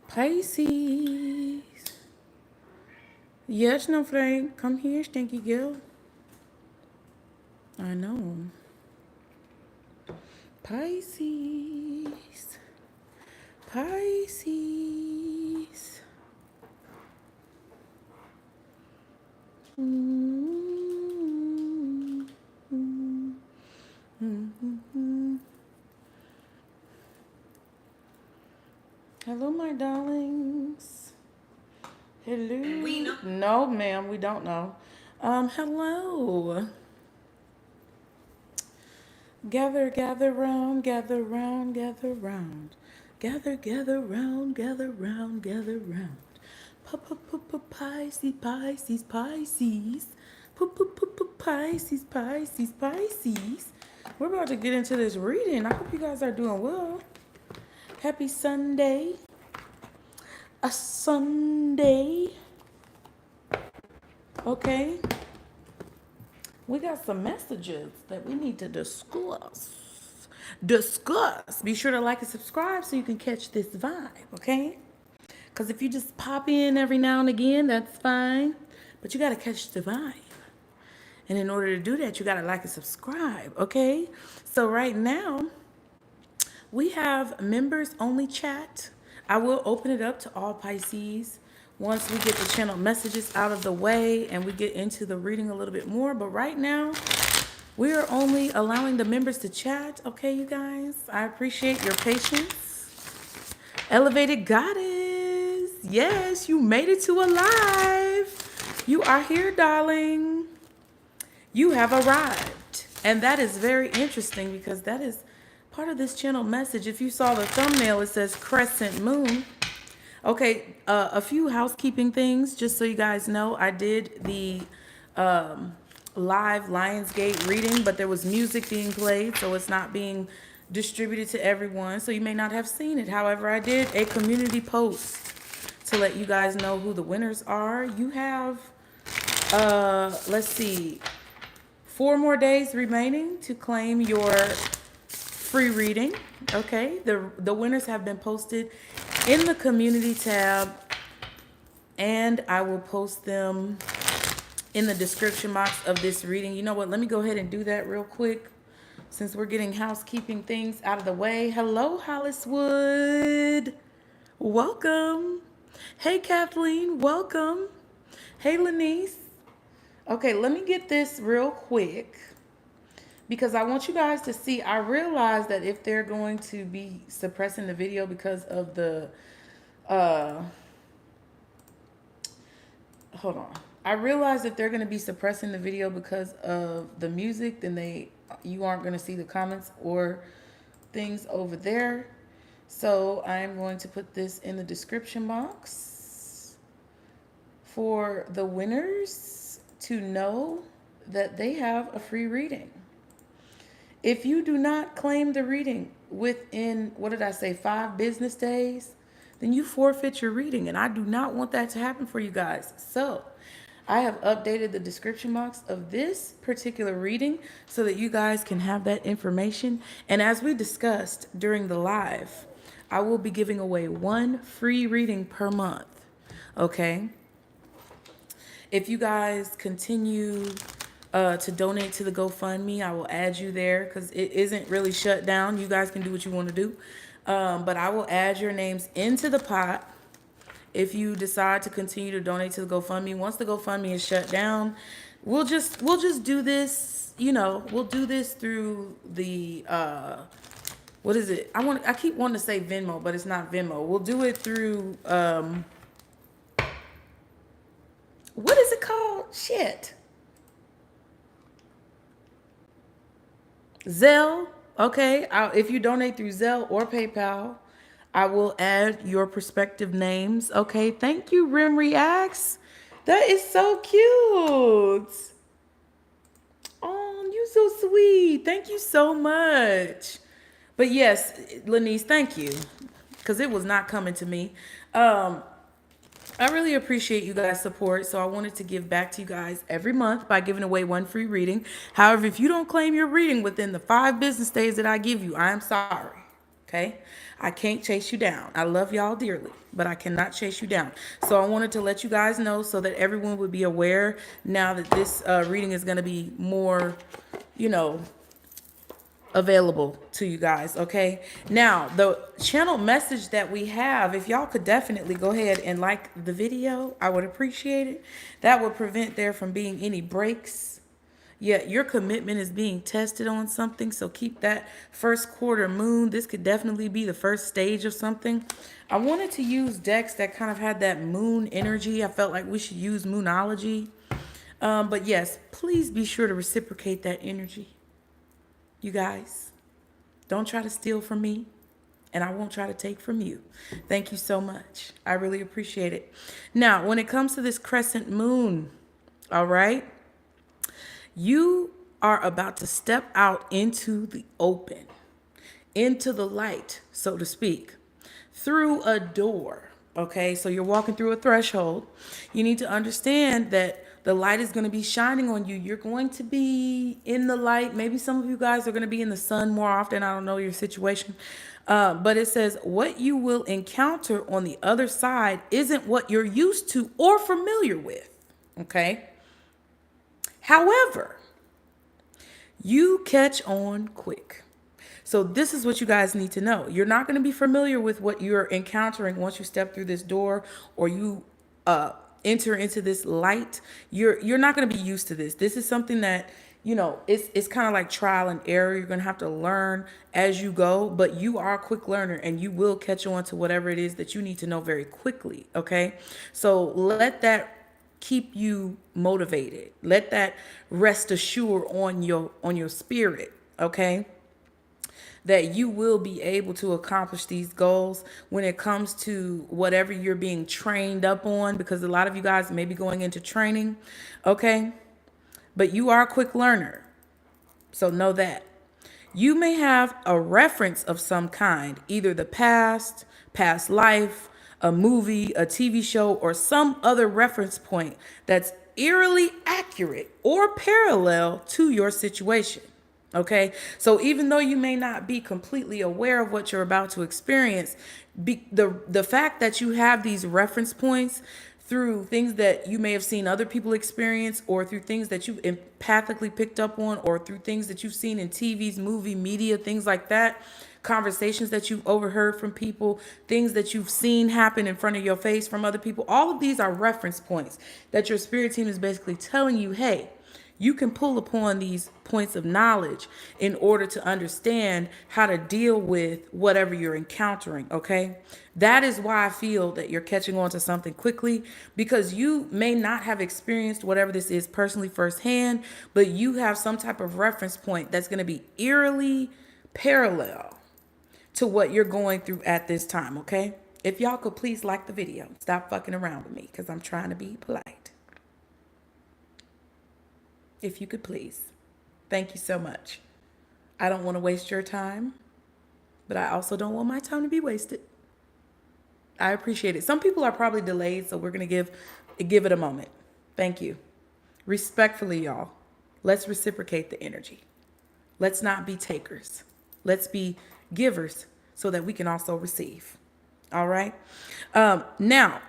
Pisces. Yes, no Frank. Come here, stinky girl. I know. Pisces. Pisces. Hello, my darlings. Hello. We know. No, ma'am, we don't know. Hello. Gather, gather round, gather round, gather round. Gather, gather round, gather round, gather round. Pisces, Pisces, Pisces. Pisces, Pisces, Pisces. We're about to get into this reading. I hope you guys are doing well. Happy Sunday. A Sunday. Okay. We got some messages that we need to discuss. Be sure to like and subscribe so you can catch this vibe, okay? Because if you just pop in every now and again, that's fine. But you got to catch the vibe. And in order to do that, you got to like and subscribe, okay? So right now, we have members only chat. I will open it up to all Pisces once we get the channel messages out of the way and we get into the reading a little bit more. But right now, we are only allowing the members to chat. Okay, you guys? I appreciate your patience. Elevated Goddess. Yes, you made it to alive. You are here, darling. You have arrived. And that is very interesting because that is part of this channel message. If you saw the thumbnail, it says Crescent Moon. Okay, a few housekeeping things, just so you guys know. I did the live Lionsgate reading, but there was music being played, so it's not being distributed to everyone, so you may not have seen it. However, I did a community post to let you guys know who the winners are. You have, let's see, 4 more days remaining to claim your free reading. Okay, the winners have been posted in the community tab, and I will post them in the description box of this reading. You know what? Let me go ahead and do that real quick since we're getting housekeeping things out of the way. Hello, Holliswood. Welcome. Hey, Kathleen. Welcome. Hey, Lanice. Okay, let me get this real quick because I want you guys to see. I realize that if they're going to be suppressing the video because of the hold on. I realize if they're going to be suppressing the video because of the music, then you aren't going to see the comments or things over there. So I'm going to put this in the description box for the winners to know that they have a free reading. If you do not claim the reading within, what did I say, 5 business days, then you forfeit your reading. And I do not want that to happen for you guys. So I have updated the description box of this particular reading so that you guys can have that information. And as we discussed during the live, I will be giving away 1 free reading per month. Okay? If you guys continue to donate to the GoFundMe, I will add you there because it isn't really shut down. You guys can do what you want to do. But I will add your names into the pot if you decide to continue to donate to the GoFundMe. Once the GoFundMe is shut down, we'll just do this, you know, we'll do this through the what is it? I keep wanting to say Venmo, but it's not Venmo. We'll do it through what is it called? Shit. Zelle. Okay, if you donate through Zelle or PayPal, I will add your prospective names. Okay, thank you, Rim Reacts. That is so cute. Oh, you so sweet. Thank you so much. But yes, Lanice, thank you, because it was not coming to me. I really appreciate you guys' support, so I wanted to give back to you guys every month by giving away 1 free reading. However, if you don't claim your reading within the 5 business days that I give you, I am sorry. Okay, I can't chase you down. I love y'all dearly, but I cannot chase you down. So I wanted to let you guys know so that everyone would be aware now that this reading is going to be more, you know, available to you guys. Okay, now the channel message that we have, if y'all could definitely go ahead and like the video, I would appreciate it. That would prevent there from being any breaks. Yeah, your commitment is being tested on something, so keep that first quarter moon. This could definitely be the first stage of something. I wanted to use decks that kind of had that moon energy. I felt like we should use moonology. But yes, please be sure to reciprocate that energy. You guys, don't try to steal from me, and I won't try to take from you. Thank you so much. I really appreciate it. Now, when it comes to this crescent moon, all right, you are about to step out into the open, into the light, so to speak, through a door. Okay, so you're walking through a threshold. You need to understand that the light is going to be shining on you. You're going to be in the light. Maybe some of you guys are going to be in the sun more often. I don't know your situation. But it says what you will encounter on the other side isn't what you're used to or familiar with. Okay. However, you catch on quick. So this is what you guys need to know. You're not going to be familiar with what you're encountering once you step through this door or you enter into this light. You're not going to be used to this. This is something that, you know, it's kind of like trial and error. You're going to have to learn as you go, but you are a quick learner and you will catch on to whatever it is that you need to know very quickly. Okay. So let that keep you motivated. Let that rest assured on your spirit, okay? That you will be able to accomplish these goals when it comes to whatever you're being trained up on, because a lot of you guys may be going into training, okay? But you are a quick learner. So know that. You may have a reference of some kind, either the past life, a movie, a TV show, or some other reference point that's eerily accurate or parallel to your situation. Okay, so even though you may not be completely aware of what you're about to experience, the fact that you have these reference points through things that you may have seen other people experience, or through things that you've empathically picked up on, or through things that you've seen in TVs, movie, media, things like that, conversations that you've overheard from people, things that you've seen happen in front of your face from other people. All of these are reference points that your spirit team is basically telling you, hey, you can pull upon these points of knowledge in order to understand how to deal with whatever you're encountering, okay? That is why I feel that you're catching on to something quickly, because you may not have experienced whatever this is personally firsthand, but you have some type of reference point that's going to be eerily parallel to what you're going through at this time, okay? If y'all could please like the video. Stop fucking around with me because I'm trying to be polite. If you could please. Thank you so much. I don't want to waste your time, but I also don't want my time to be wasted. I appreciate it. Some people are probably delayed, so we're going to give it a moment. Thank you. Respectfully, y'all, let's reciprocate the energy. Let's not be takers. Let's be givers so that we can also receive. All right. Now,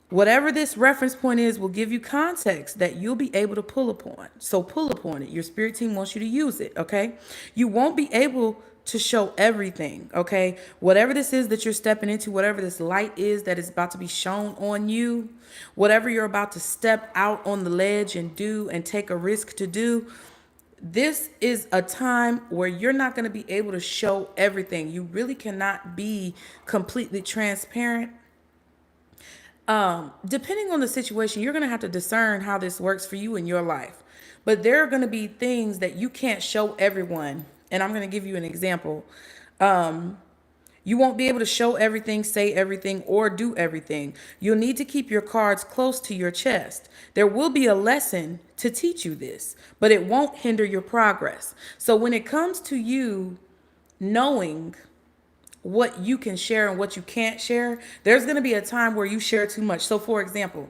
whatever this reference point is will give you context that you'll be able to pull upon. So pull upon it. Your spirit team wants you to use it. Okay. You won't be able to show everything. Okay. Whatever this is that you're stepping into, whatever this light is that is about to be shown on you, whatever you're about to step out on the ledge and do and take a risk to do, this is a time where you're not going to be able to show everything. You really cannot be completely transparent. Depending on the situation, you're going to have to discern how this works for you in your life. But there are going to be things that you can't show everyone. And I'm going to give you an example. You won't be able to show everything, say everything, or do everything. You'll need to keep your cards close to your chest. There will be a lesson to teach you this, but it won't hinder your progress. So when it comes to you knowing what you can share and what you can't share, there's going to be a time where you share too much. So for example,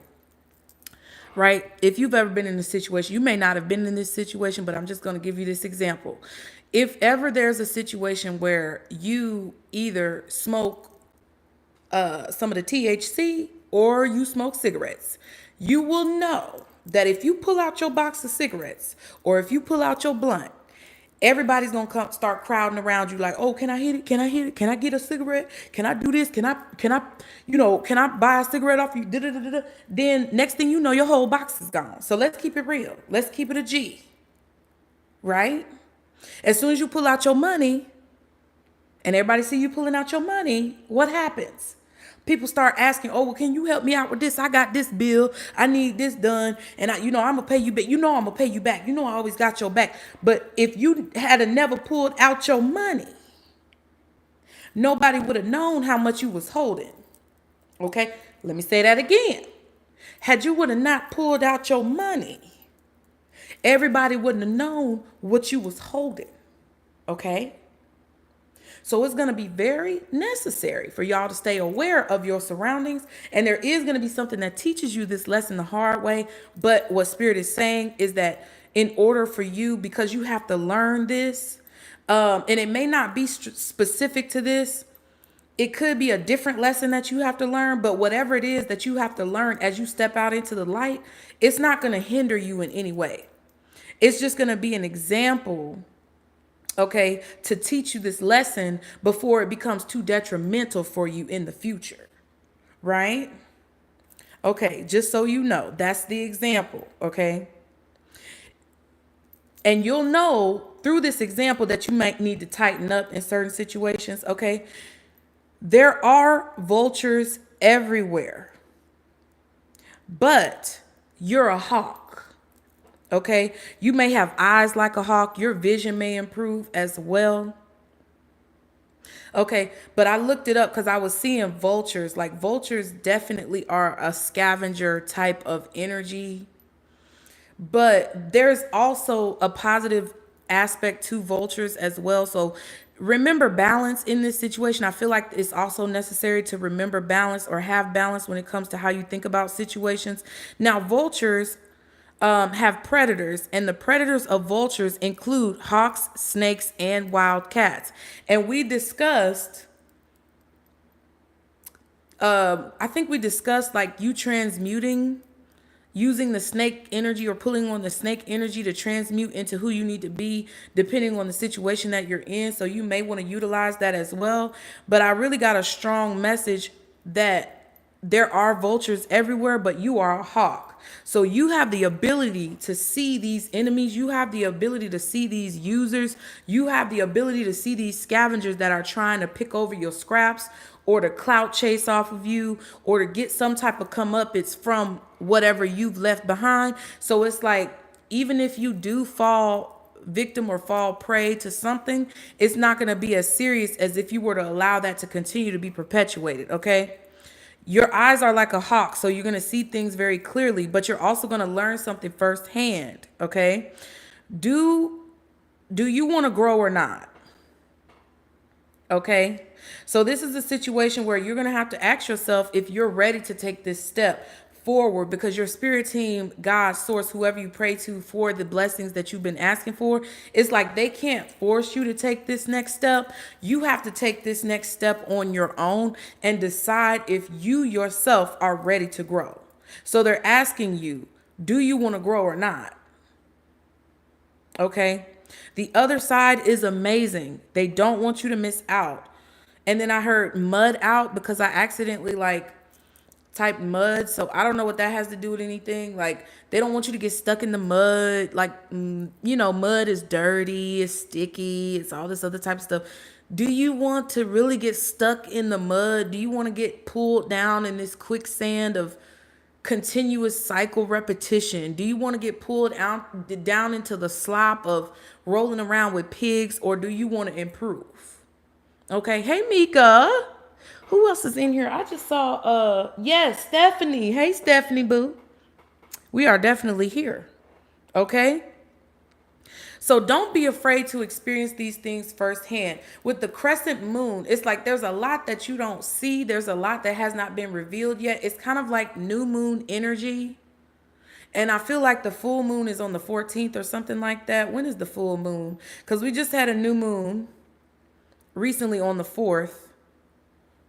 right, if you've ever been in a situation, you may not have been in this situation, but I'm just going to give you this example. if ever there's a situation where you either smoke some of the THC or you smoke cigarettes, you will know that if you pull out your box of cigarettes or if you pull out your blunt, everybody's gonna come start crowding around you like, oh, can I hit it? Can I hit it? Can I get a cigarette? Can I do this? Can I, can I buy a cigarette off you? Da-da-da-da-da. Then next thing you know, your whole box is gone. So let's keep it real. Let's keep it a G, right? As soon as you pull out your money and everybody see you pulling out your money, what happens? People start asking, oh, well, can you help me out with this? I got this bill. I need this done. And I'm going to pay you back. I'm going to pay you back. I always got your back. But if you had never pulled out your money, nobody would have known how much you was holding. Okay? Let me say that again. Had you would have not pulled out your money, everybody wouldn't have known what you was holding. Okay? So it's going to be very necessary for y'all to stay aware of your surroundings. And there is going to be something that teaches you this lesson the hard way. But what Spirit is saying is that in order for you, because you have to learn this, and it may not be specific to this, it could be a different lesson that you have to learn. But whatever it is that you have to learn as you step out into the light, it's not going to hinder you in any way. It's just going to be an example, okay, to teach you this lesson before it becomes too detrimental for you in the future, right? Okay, just so you know, that's the example, okay? And you'll know through this example that you might need to tighten up in certain situations, okay? There are vultures everywhere, but you're a hawk. Okay, you may have eyes like a hawk. Your vision may improve as well. Okay, but I looked it up because I was seeing vultures. Like vultures definitely are a scavenger type of energy. But there's also a positive aspect to vultures as well. So remember balance in this situation. I feel like it's also necessary to remember balance or have balance when it comes to how you think about situations. Now, vultures have predators, and the predators of vultures include hawks, snakes, and wild cats. And we discussed, I think we discussed like you transmuting, using the snake energy or pulling on the snake energy to transmute into who you need to be, depending on the situation that you're in. So you may want to utilize that as well. But I really got a strong message that there are vultures everywhere, but you are a hawk. So you have the ability to see these enemies. You have the ability to see these users. You have the ability to see these scavengers that are trying to pick over your scraps or to clout chase off of you or to get some type of comeuppance from whatever you've left behind. So it's like, even if you do fall victim or fall prey to something, it's not going to be as serious as if you were to allow that to continue to be perpetuated. Okay. Your eyes are like a hawk, so you're going to see things very clearly, but you're also going to learn something firsthand, okay? Do you want to grow or not? Okay? So this is a situation where you're going to have to ask yourself if you're ready to take this step forward, because your spirit team, God, source, whoever you pray to for the blessings that you've been asking for, it's like they can't force you to take this next step. You have to take this next step on your own and decide if you yourself are ready to grow. So they're asking you, do you want to grow or not? Okay. The other side is amazing. They don't want you to miss out. And then I heard mud out because I accidentally type mud, so I don't know what that has to do with anything. Like, they don't want you to get stuck in the mud. Like, mud is dirty, it's sticky, it's all this other type of stuff. Do you want to really get stuck in the mud? Do you want to get pulled down in this quicksand of continuous cycle repetition? Do you want to get pulled out down into the slop of rolling around with pigs, or do you want to improve? Okay, hey Mika. Who else is in here? I just saw, yes, Stephanie. Hey, Stephanie boo. We are definitely here. Okay. So don't be afraid to experience these things firsthand. With the crescent moon, it's like there's a lot that you don't see. There's a lot that has not been revealed yet. It's kind of like new moon energy. And I feel like the full moon is on the 14th or something like that. When is the full moon? Because we just had a new moon recently on the 4th.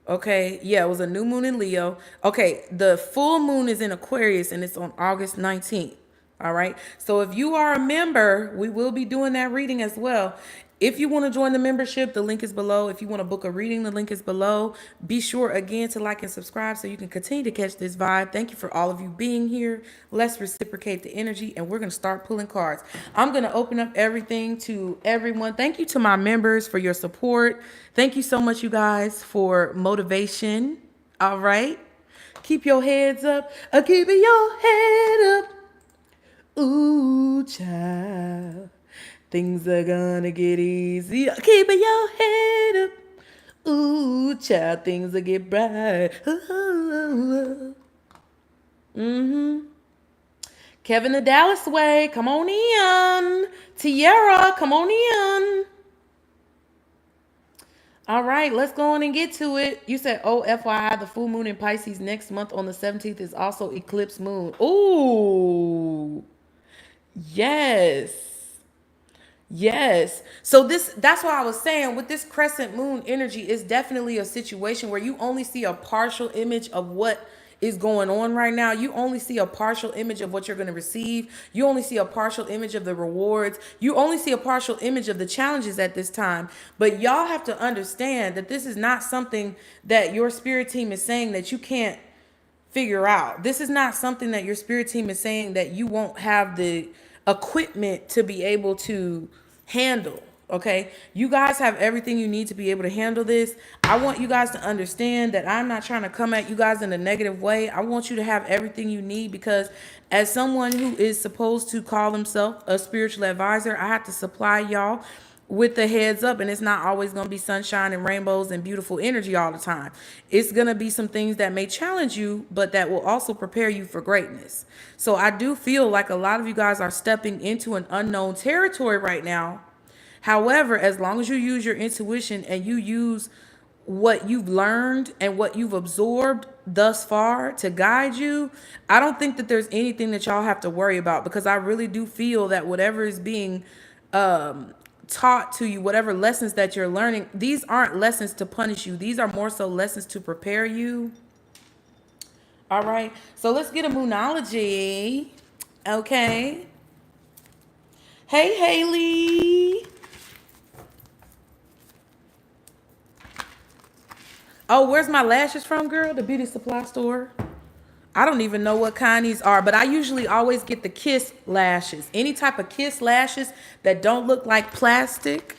Okay, yeah, it was a new moon in Leo. Okay, the full moon is in Aquarius and it's on August 19th. All right, so if you are a member, we will be doing that reading as well. If you want to join the membership, the link is below. If you want to book a reading, the link is below. Be sure again to like and subscribe so you can continue to catch this vibe. Thank you for all of you being here. Let's reciprocate the energy and we're going to start pulling cards. I'm going to open up everything to everyone. Thank you to my members for your support. Thank you so much, you guys, for motivation. All right. Keep your heads up. Keep your head up. Ooh, child. Things are gonna get easy. Keep your head up. Ooh, child, things will get bright. Kevin the Dallas way, come on in. Tiara, come on in. All right, let's go on and get to it. You said, oh, FYI, the full moon in Pisces next month on the 17th is also eclipse moon. Ooh, yes. Yes. So that's why I was saying with this crescent moon energy, it's definitely a situation where you only see a partial image of what is going on right now. You only see a partial image of what you're going to receive. You only see a partial image of the rewards. You only see a partial image of the challenges at this time. But y'all have to understand that this is not something that your spirit team is saying that you can't figure out. This is not something that your spirit team is saying that you won't have the equipment to be able to handle. Okay, you guys have everything you need to be able to handle this. I want you guys to understand that I'm not trying to come at you guys in a negative way. I want you to have everything you need, because as someone who is supposed to call himself a spiritual advisor, I have to supply y'all with the heads up, and it's not always going to be sunshine and rainbows and beautiful energy all the time. It's going to be some things that may challenge you, but that will also prepare you for greatness. So I do feel like a lot of you guys are stepping into an unknown territory right now. However, as long as you use your intuition and you use what you've learned and what you've absorbed thus far to guide you, I don't think that there's anything that y'all have to worry about, because I really do feel that whatever is being taught to you, whatever lessons that you're learning, these aren't lessons to punish you. These are more so lessons to prepare you. All right, so let's get a moonology. Okay. Hey, Haley. Oh, where's my lashes from, girl? The beauty supply store. I don't even know what kind these are, but I usually always get the Kiss lashes. Any type of Kiss lashes that don't look like plastic.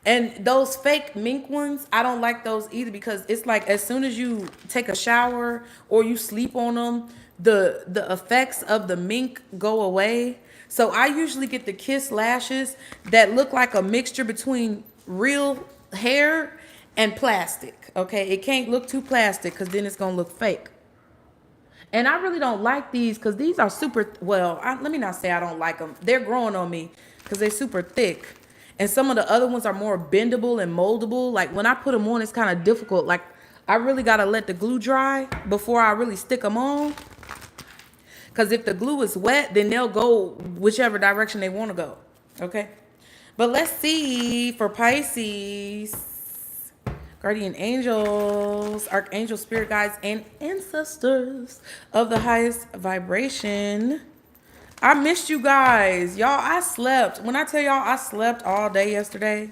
And those fake mink ones, I don't like those either, because it's like as soon as you take a shower or you sleep on them, the effects of the mink go away. So I usually get the Kiss lashes that look like a mixture between real hair and plastic. Okay, it can't look too plastic because then it's gonna look fake. And I really don't like these because these are super, well, let me not say I don't like them. They're growing on me because they're super thick. And some of the other ones are more bendable and moldable. Like when I put them on, it's kind of difficult. Like I really got to let the glue dry before I really stick them on. Because if the glue is wet, then they'll go whichever direction they want to go. Okay. But let's see for Pisces. Guardian angels, archangel, spirit guides, and ancestors of the highest vibration. I missed you guys. Y'all, I slept. When I tell y'all I slept all day yesterday.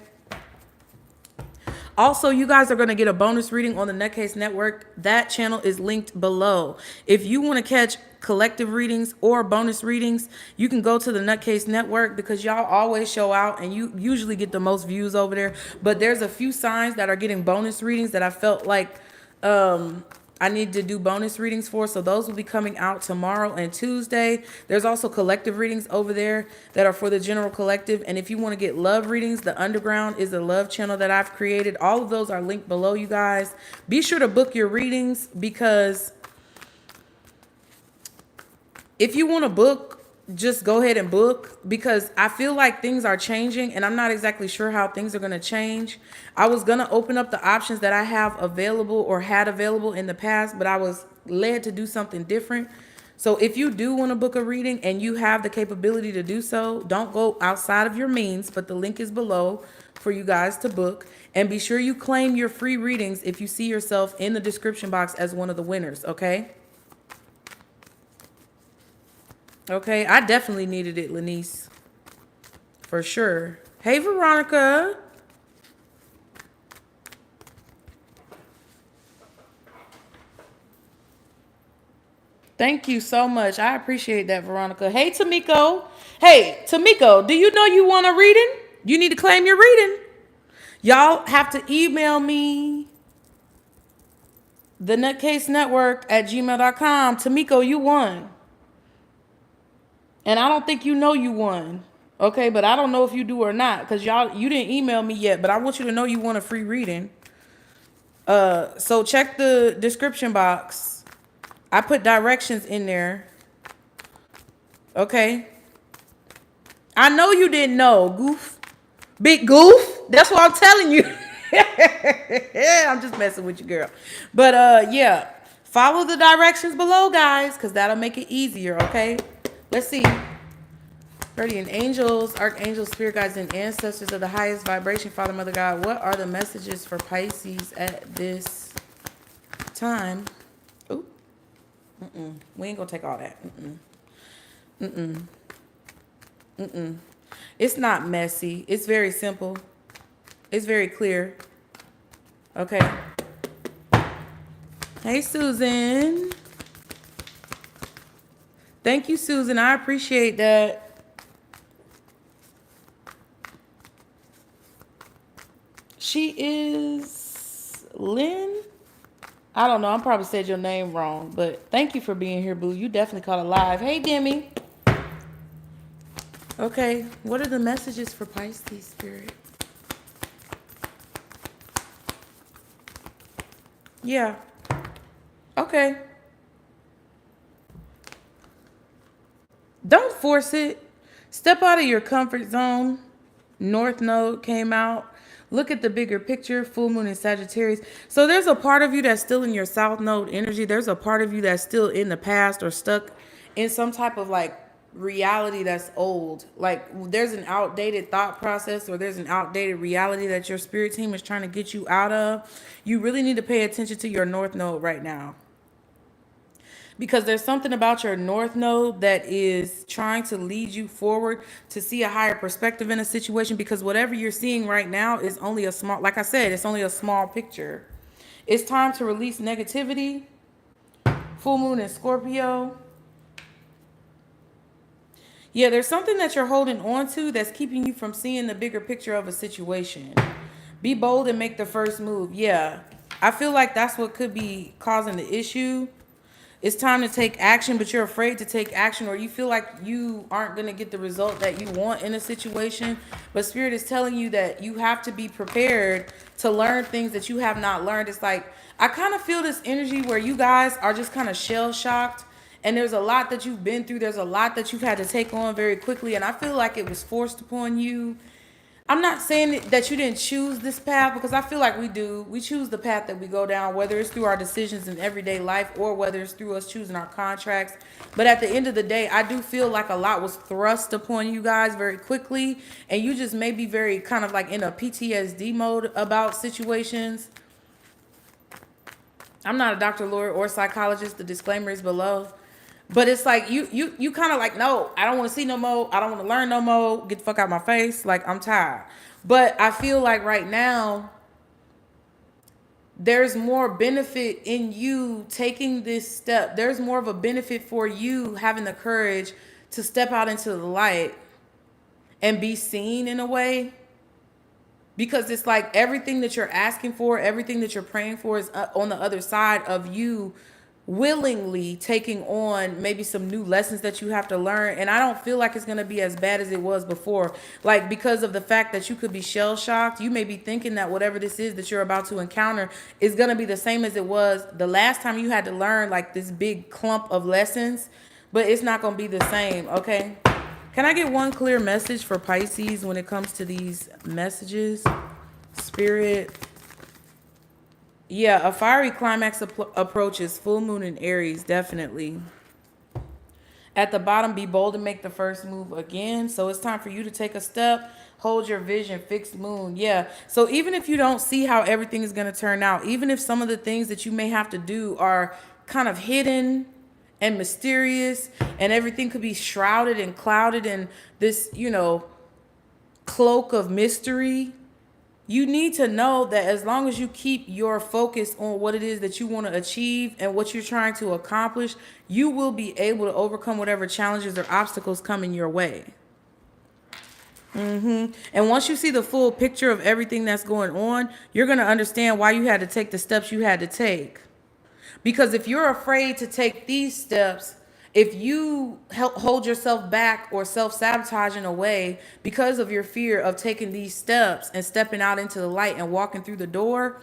Also, you guys are going to get a bonus reading on the Nutcase Network. That channel is linked below. If you want to catch collective readings or bonus readings, you can go to the Nutcase Network, because y'all always show out and you usually get the most views over there. But there's a few signs that are getting bonus readings that I felt like I need to do bonus readings for. So those will be coming out tomorrow and Tuesday. There's also collective readings over there that are for the general collective. And if you want to get love readings, the Underground is a love channel that I've created. All of those are linked below, you guys. Be sure to book your readings, because if you want to book, just go ahead and book, because I feel like things are changing and I'm not exactly sure how things are going to change. I was going to open up the options that I have available or had available in the past, but I was led to do something different. So if you do want to book a reading and you have the capability to do so, don't go outside of your means, but the link is below for you guys to book. And be sure you claim your free readings if you see yourself in the description box as one of the winners, okay? Okay, I definitely needed it, Lanice. For sure. Hey, Veronica. Thank you so much. I appreciate that, Veronica. Hey, Tamiko. Hey, Tamiko, do you know you want a reading? You need to claim your reading. Y'all have to email me the nutcasenetwork@gmail.com. Tamiko, you won. And I don't think you know you won. Okay, but I don't know if you do or not, because you didn't email me yet, but I want you to know you want a free reading. So check the description box. I put directions in there. Okay. I know you didn't know, goof. Big goof. That's what I'm telling you. I'm just messing with you, girl. But yeah, follow the directions below, guys, because that'll make it easier, okay? Let's see. Guardian angels, archangels, spirit guides, and ancestors of the highest vibration, Father, Mother, God, what are the messages for Pisces at this time? Ooh. We ain't gonna take all that. It's not messy. It's very simple. It's very clear. Okay. Hey, Susan. Thank you, Susan. I appreciate that. She is Lynn. I don't know. I probably said your name wrong, but thank you for being here, boo. You definitely caught it live. Hey, Demi. Okay. What are the messages for Pisces, Spirit? Yeah. Okay. Don't force it. Step out of your comfort zone. North Node came out. Look at the bigger picture, full moon in Sagittarius. So there's a part of you that's still in your South Node energy. There's a part of you that's still in the past or stuck in some type of like reality that's old. Like there's an outdated thought process or there's an outdated reality that your spirit team is trying to get you out of. You really need to pay attention to your North Node right now. Because there's something about your North Node that is trying to lead you forward to see a higher perspective in a situation, because whatever you're seeing right now is only a small, like I said, it's only a small picture. It's time to release negativity. Full moon in Scorpio. Yeah, there's something that you're holding on to that's keeping you from seeing the bigger picture of a situation. Be bold and make the first move. Yeah, I feel like that's what could be causing the issue. It's time to take action, but you're afraid to take action, or you feel like you aren't going to get the result that you want in a situation. But Spirit is telling you that you have to be prepared to learn things that you have not learned. It's like, I kind of feel this energy where you guys are just kind of shell shocked, and there's a lot that you've been through. There's a lot that you've had to take on very quickly, and I feel like it was forced upon you. I'm not saying that you didn't choose this path, because I feel like we do. We choose the path that we go down, whether it's through our decisions in everyday life or whether it's through us choosing our contracts. But at the end of the day, I do feel like a lot was thrust upon you guys very quickly, and you just may be very kind of like in a PTSD mode about situations. I'm not a doctor, lawyer, or psychologist. The disclaimer is below. But it's like you kind of like, no, I don't want to see no more. I don't want to learn no more. Get the fuck out of my face. Like, I'm tired. But I feel like right now, there's more benefit in you taking this step. There's more of a benefit for you having the courage to step out into the light and be seen in a way. Because it's like everything that you're asking for, everything that you're praying for is on the other side of you willingly taking on maybe some new lessons that you have to learn. And I don't feel like it's going to be as bad as it was before. Like, because of the fact that you could be shell shocked, you may be thinking that whatever this is that you're about to encounter is going to be the same as it was the last time you had to learn like this big clump of lessons, but it's not going to be the same. Okay. Can I get one clear message for Pisces when it comes to these messages? Spirit. Yeah, a fiery climax approaches. Full moon in Aries, definitely. At the bottom, be bold and make the first move again. So it's time for you to take a step. Hold your vision, fixed moon. Yeah. So even if you don't see how everything is going to turn out, even if some of the things that you may have to do are kind of hidden and mysterious, and everything could be shrouded and clouded in this, cloak of mystery, you need to know that as long as you keep your focus on what it is that you want to achieve and what you're trying to accomplish, you will be able to overcome whatever challenges or obstacles come in your way. And once you see the full picture of everything that's going on, you're going to understand why you had to take the steps you had to take. Because if you're afraid to take these steps, if you hold yourself back or self-sabotage in a way because of your fear of taking these steps and stepping out into the light and walking through the door,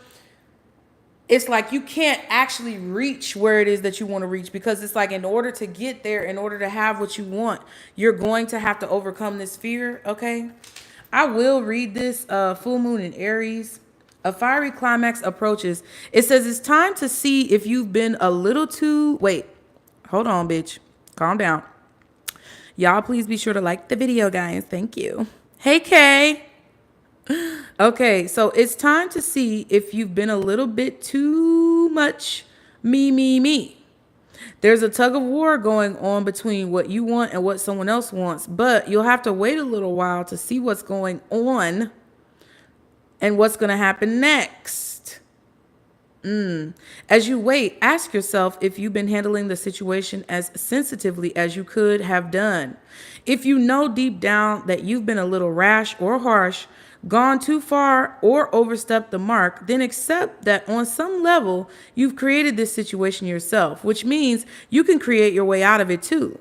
it's like you can't actually reach where it is that you want to reach, because it's like in order to get there, in order to have what you want, you're going to have to overcome this fear, okay? I will read this full moon in Aries. A fiery climax approaches. It says it's time to see if you've been a little too... Wait, hold on, bitch. Calm down. Y'all, please be sure to like the video, guys. Thank you. Hey, Kay. Okay, so it's time to see if you've been a little bit too much me. There's a tug of war going on between what you want and what someone else wants, but you'll have to wait a little while to see what's going on and what's going to happen next. As you wait, ask yourself if you've been handling the situation as sensitively as you could have done. If you know deep down that you've been a little rash or harsh, gone too far, or overstepped the mark, then accept that on some level, you've created this situation yourself, which means you can create your way out of it too.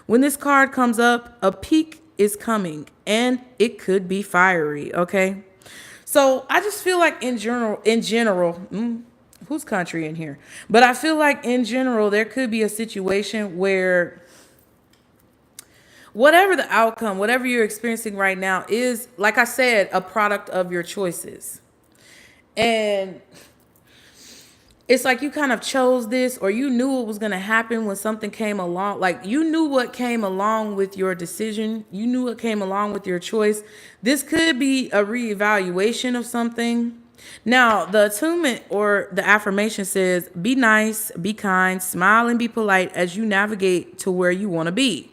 When this card comes up, a peak is coming, and it could be fiery, okay? So I just feel like in general, whose country in here? But I feel like in general, there could be a situation where whatever the outcome, whatever you're experiencing right now is, like I said, a product of your choices. And it's like you kind of chose this, or you knew what was going to happen when something came along. Like you knew what came along with your decision. You knew what came along with your choice. This could be a reevaluation of something. Now, the attunement or the affirmation says, be nice, be kind, smile, and be polite as you navigate to where you want to be.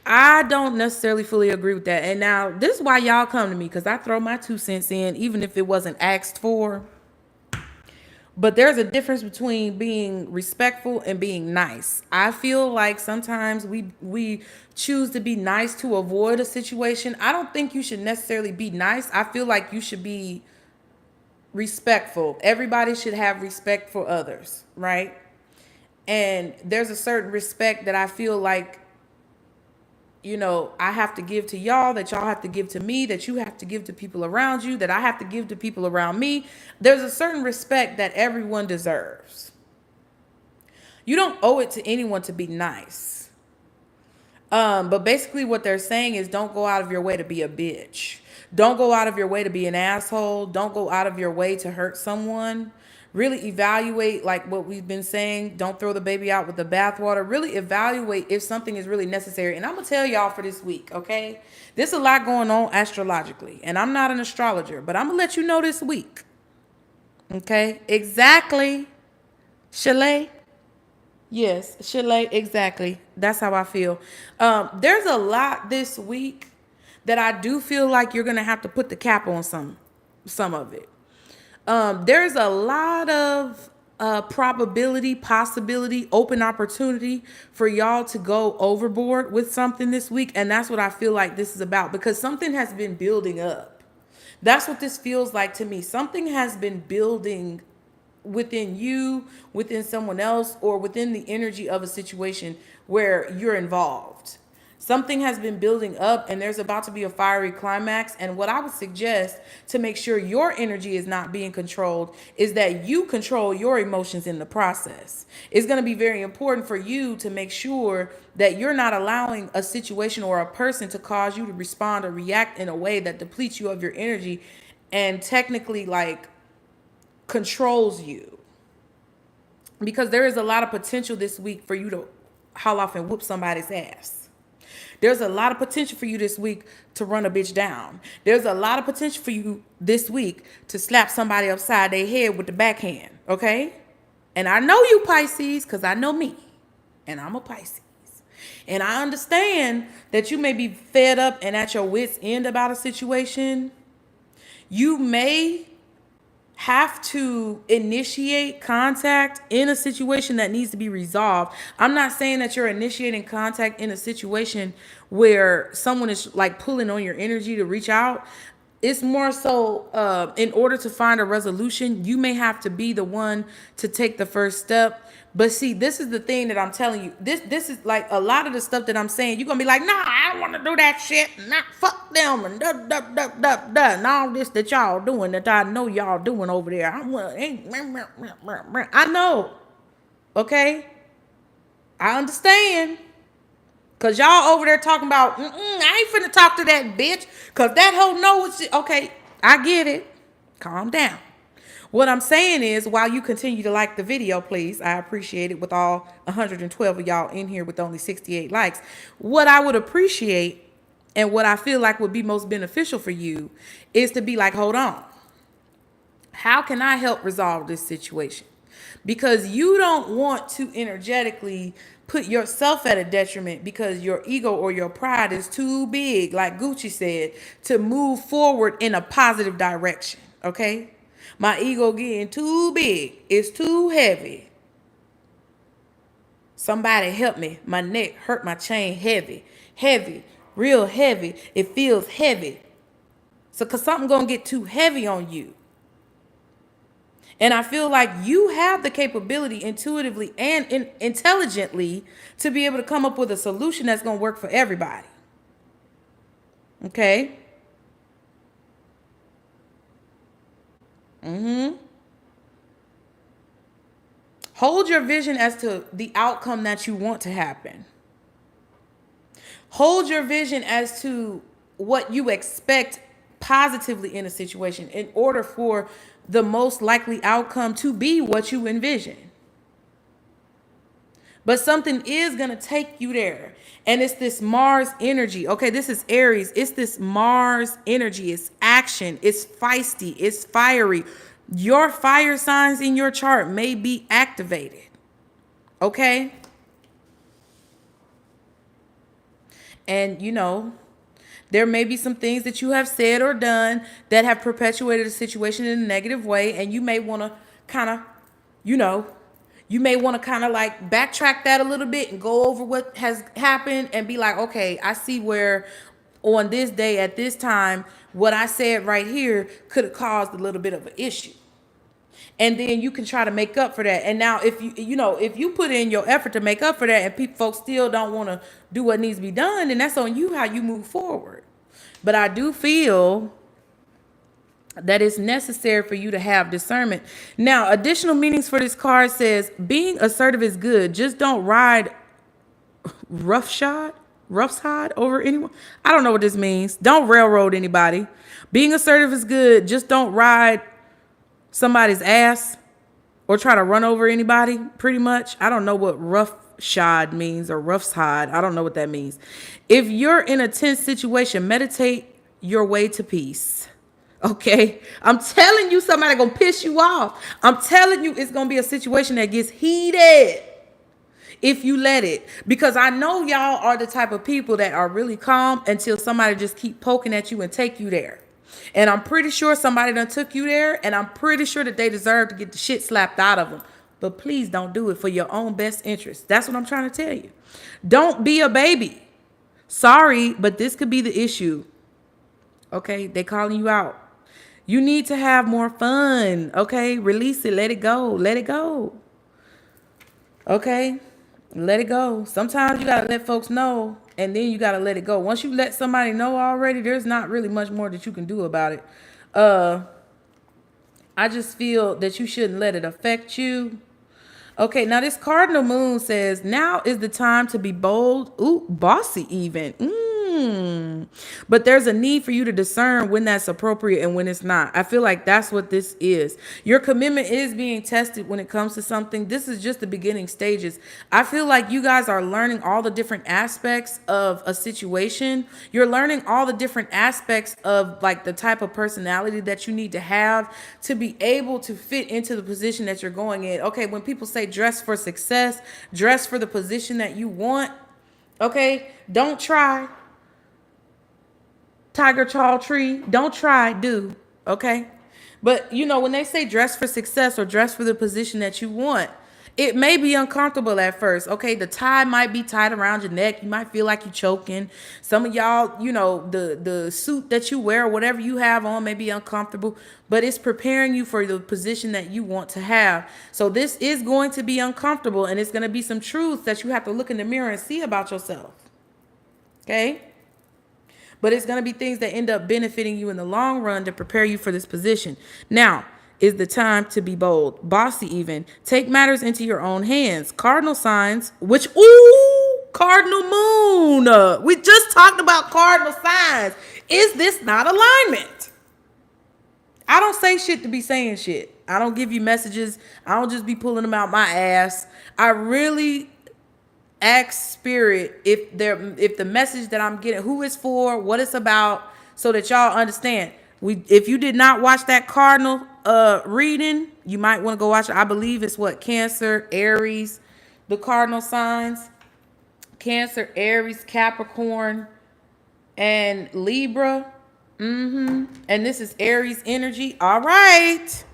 I don't necessarily fully agree with that. And now this is why y'all come to me, because I throw my 2 cents in, even if it wasn't asked for. But there's a difference between being respectful and being nice. I feel like sometimes we choose to be nice to avoid a situation. I don't think you should necessarily be nice. I feel like you should be respectful. Everybody should have respect for others, right? And there's a certain respect that I feel like, I have to give to y'all, that y'all have to give to me, that you have to give to people around you, that I have to give to people around me. There's a certain respect that everyone deserves. You don't owe it to anyone to be nice. But basically what they're saying is don't go out of your way to be a bitch. Don't go out of your way to be an asshole. Don't go out of your way to hurt someone. Really evaluate, like what we've been saying. Don't throw the baby out with the bathwater. Really evaluate if something is really necessary. And I'm going to tell y'all for this week, okay? There's a lot going on astrologically. And I'm not an astrologer, but I'm going to let you know this week. Okay? Exactly. Chalet. Yes, chalet, exactly. That's how I feel. There's a lot this week that I do feel like you're going to have to put the cap on some of it. There's a lot of probability, possibility, open opportunity for y'all to go overboard with something this week. And that's what I feel like this is about, because something has been building up. That's what this feels like to me. Something has been building within you, within someone else, or within the energy of a situation where you're involved. Something has been building up, and there's about to be a fiery climax. And what I would suggest to make sure your energy is not being controlled is that you control your emotions in the process. It's going to be very important for you to make sure that you're not allowing a situation or a person to cause you to respond or react in a way that depletes you of your energy and technically like controls you. Because there is a lot of potential this week for you to haul off and whoop somebody's ass. There's a lot of potential for you this week to run a bitch down. There's a lot of potential for you this week to slap somebody upside their head with the backhand, okay? And I know you Pisces, because I know me, and I'm a Pisces. And I understand that you may be fed up and at your wit's end about a situation. You may have to initiate contact in a situation that needs to be resolved. I'm not saying that you're initiating contact in a situation where someone is like pulling on your energy to reach out. It's more so in order to find a resolution, you may have to be the one to take the first step. But see, this is the thing that I'm telling you. This is like a lot of the stuff that I'm saying. You're going to be like, nah, I don't want to do that shit. Nah, fuck them. And and all this that y'all doing that I know y'all doing over there. I know. Okay? I understand. Because y'all over there talking about, I ain't finna talk to that bitch. Because that hoe knows it. Okay, I get it. Calm down. What I'm saying is, while you continue to like the video, please, I appreciate it with all 112 of y'all in here with only 68 likes. What I would appreciate and what I feel like would be most beneficial for you is to be like, hold on. How can I help resolve this situation? Because you don't want to energetically put yourself at a detriment because your ego or your pride is too big, like Gucci said, to move forward in a positive direction, okay? My ego getting too big. It's too heavy. Somebody help me. My neck hurt, my chain heavy. Heavy. Real heavy. It feels heavy. So because something going to get too heavy on you. And I feel like you have the capability intuitively and intelligently to be able to come up with a solution that's going to work for everybody. Okay? Hold your vision as to the outcome that you want to happen. Hold your vision as to what you expect positively in a situation in order for the most likely outcome to be what you envision. But something is going to take you there. And it's this Mars energy. Okay, this is Aries. It's this Mars energy. It's action. It's feisty. It's fiery. Your fire signs in your chart may be activated. Okay? And, you know, there may be some things that you have said or done that have perpetuated a situation in a negative way. And you may want to kind of, you may want to kind of like backtrack that a little bit and go over what has happened and be like, okay, I see where on this day at this time, what I said right here could have caused a little bit of an issue. And then you can try to make up for that. And now if if you put in your effort to make up for that and folks still don't want to do what needs to be done, then that's on you how you move forward. But I do feel that it's necessary for you to have discernment. Now, additional meanings for this card says, being assertive is good. Just don't ride roughshod over anyone. I don't know what this means. Don't railroad anybody. Being assertive is good. Just don't ride somebody's ass or try to run over anybody, pretty much. I don't know what roughshod means or roughshod. I don't know what that means. If you're in a tense situation, meditate your way to peace. Okay, I'm telling you, somebody gonna piss you off. I'm telling you, it's gonna be a situation that gets heated if you let it. Because I know y'all are the type of people that are really calm until somebody just keep poking at you and take you there. And I'm pretty sure somebody done took you there, and I'm pretty sure that they deserve to get the shit slapped out of them. But please don't do it for your own best interest. That's what I'm trying to tell you. Don't be a baby. Sorry, but this could be the issue. Okay, they calling you out. You need to have more fun, okay? Release it. Let it go. Let it go. Okay? Let it go. Sometimes you got to let folks know, and then you got to let it go. Once you let somebody know already, there's not really much more that you can do about it. I just feel that you shouldn't let it affect you. Okay, now this cardinal moon says, now is the time to be bold. Ooh, bossy even. But there's a need for you to discern when that's appropriate and when it's not. I feel like that's what this is. Your commitment is being tested when it comes to something. This is just the beginning stages. I feel like you guys are learning all the different aspects of a situation. You're learning all the different aspects of like the type of personality that you need to have to be able to fit into the position that you're going in. Okay, when people say dress for success, dress for the position that you want. Okay, don't try. Tiger Chaw Tree, don't try, do. Okay, but you know when they say dress for success or dress for the position that you want, it may be uncomfortable at first. Okay, the tie might be tied around your neck. You might feel like you're choking. Some of y'all, you know, the suit that you wear, whatever you have on, may be uncomfortable, but it's preparing you for the position that you want to have. So this is going to be uncomfortable, and it's going to be some truths that you have to look in the mirror and see about yourself. Okay. But it's going to be things that end up benefiting you in the long run to prepare you for this position. Now is the time to be bold, bossy even. Take matters into your own hands. Cardinal signs, which, ooh, cardinal moon. We just talked about cardinal signs. Is this not alignment? I don't say shit to be saying shit. I don't give you messages. I don't just be pulling them out my ass. I really ask spirit if the message that I'm getting, who it's for, what it's about, so that y'all understand. If you did not watch that cardinal reading, you might want to go watch it. I believe it's what, Cancer, Aries, the cardinal signs, Cancer, Aries, Capricorn, and Libra. And this is Aries energy. All right.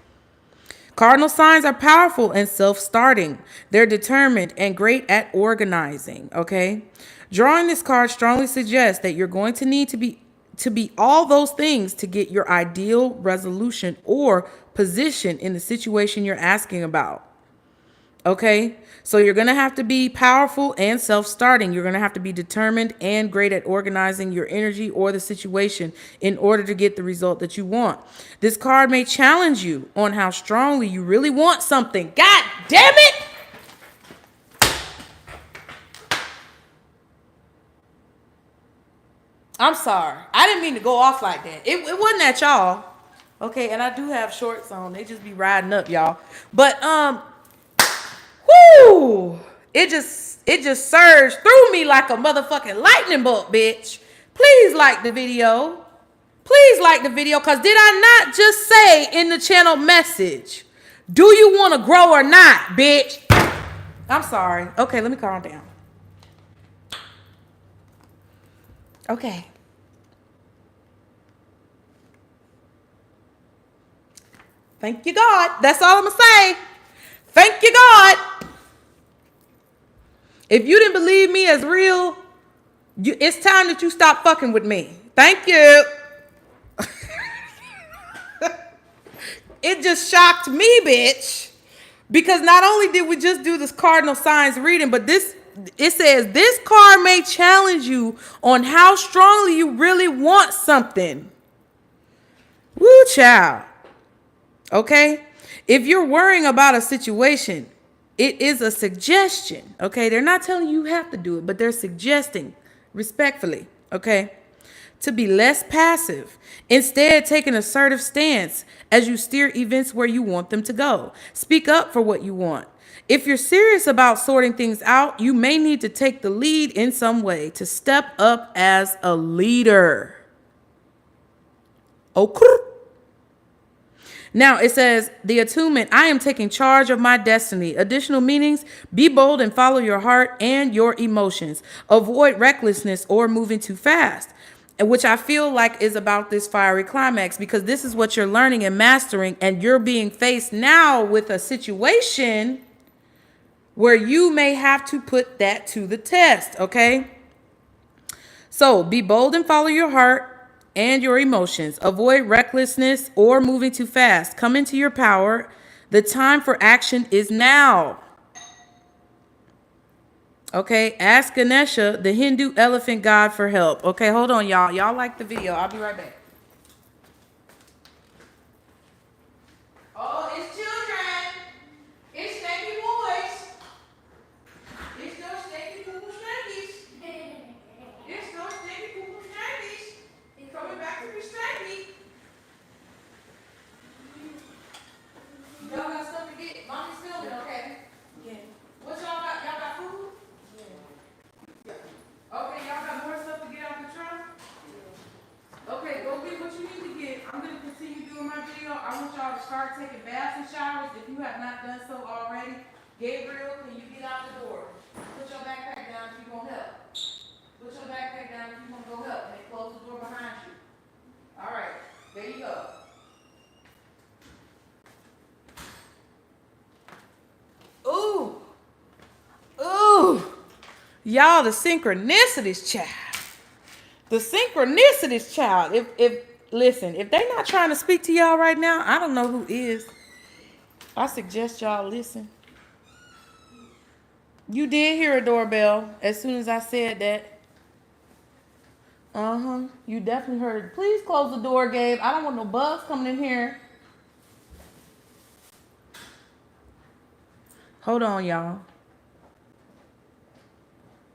Cardinal signs are powerful and self-starting. They're determined and great at organizing, okay? Drawing this card strongly suggests that you're going to need to be all those things to get your ideal resolution or position in the situation you're asking about. Okay, so you're going to have to be powerful and self-starting. You're going to have to be determined and great at organizing your energy or the situation in order to get the result that you want. This card may challenge you on how strongly you really want something. God damn it! I'm sorry. I didn't mean to go off like that. It wasn't at y'all. Okay, and I do have shorts on. They just be riding up, y'all. But, whoo! It just surged through me like a motherfucking lightning bolt, bitch. Please like the video. Please like the video, because did I not just say in the channel message, do you want to grow or not, bitch? I'm sorry. Okay, let me calm down. Okay. Thank you, God. That's all I'm going to say. Thank you, God. If you didn't believe me as real, it's time that you stop fucking with me. Thank you. It just shocked me, bitch. Because not only did we just do this cardinal signs reading, but it says this card may challenge you on how strongly you really want something. Woo, child. Okay? If you're worrying about a situation, it is a suggestion. Okay? They're not telling you have to do it, but they're suggesting respectfully. Okay? To be less passive. Instead, take an assertive stance as you steer events where you want them to go. Speak up for what you want. If you're serious about sorting things out, you may need to take the lead in some way to step up as a leader. Okay. Now it says the attunement, I am taking charge of my destiny. Additional meanings, be bold and follow your heart and your emotions. Avoid recklessness or moving too fast, which I feel like is about this fiery climax, because this is what you're learning and mastering, and you're being faced now with a situation where you may have to put that to the test, okay? So be bold and follow your heart and your emotions. Avoid recklessness or moving too fast. Come into your power. The time for action is now. Okay, ask Ganesha, the Hindu elephant god, for help. Okay, hold on, y'all. Y'all like the video. I'll be right back. Oh, it's children. It's snaky boys. It's no snaky poo snackies. It's no snaky poo can you get out the door? Put your backpack down if you want help. Put your backpack down if you want to go help. And close the door behind you. All right, there you go. Ooh. Ooh. Y'all, the synchronicities, child. The synchronicities, child. Listen, if they not trying to speak to y'all right now, I don't know who is. I suggest y'all listen. You did hear a doorbell as soon as I said that. You definitely heard it. Please close the door, Gabe. I don't want no bugs coming in here. Hold on, y'all.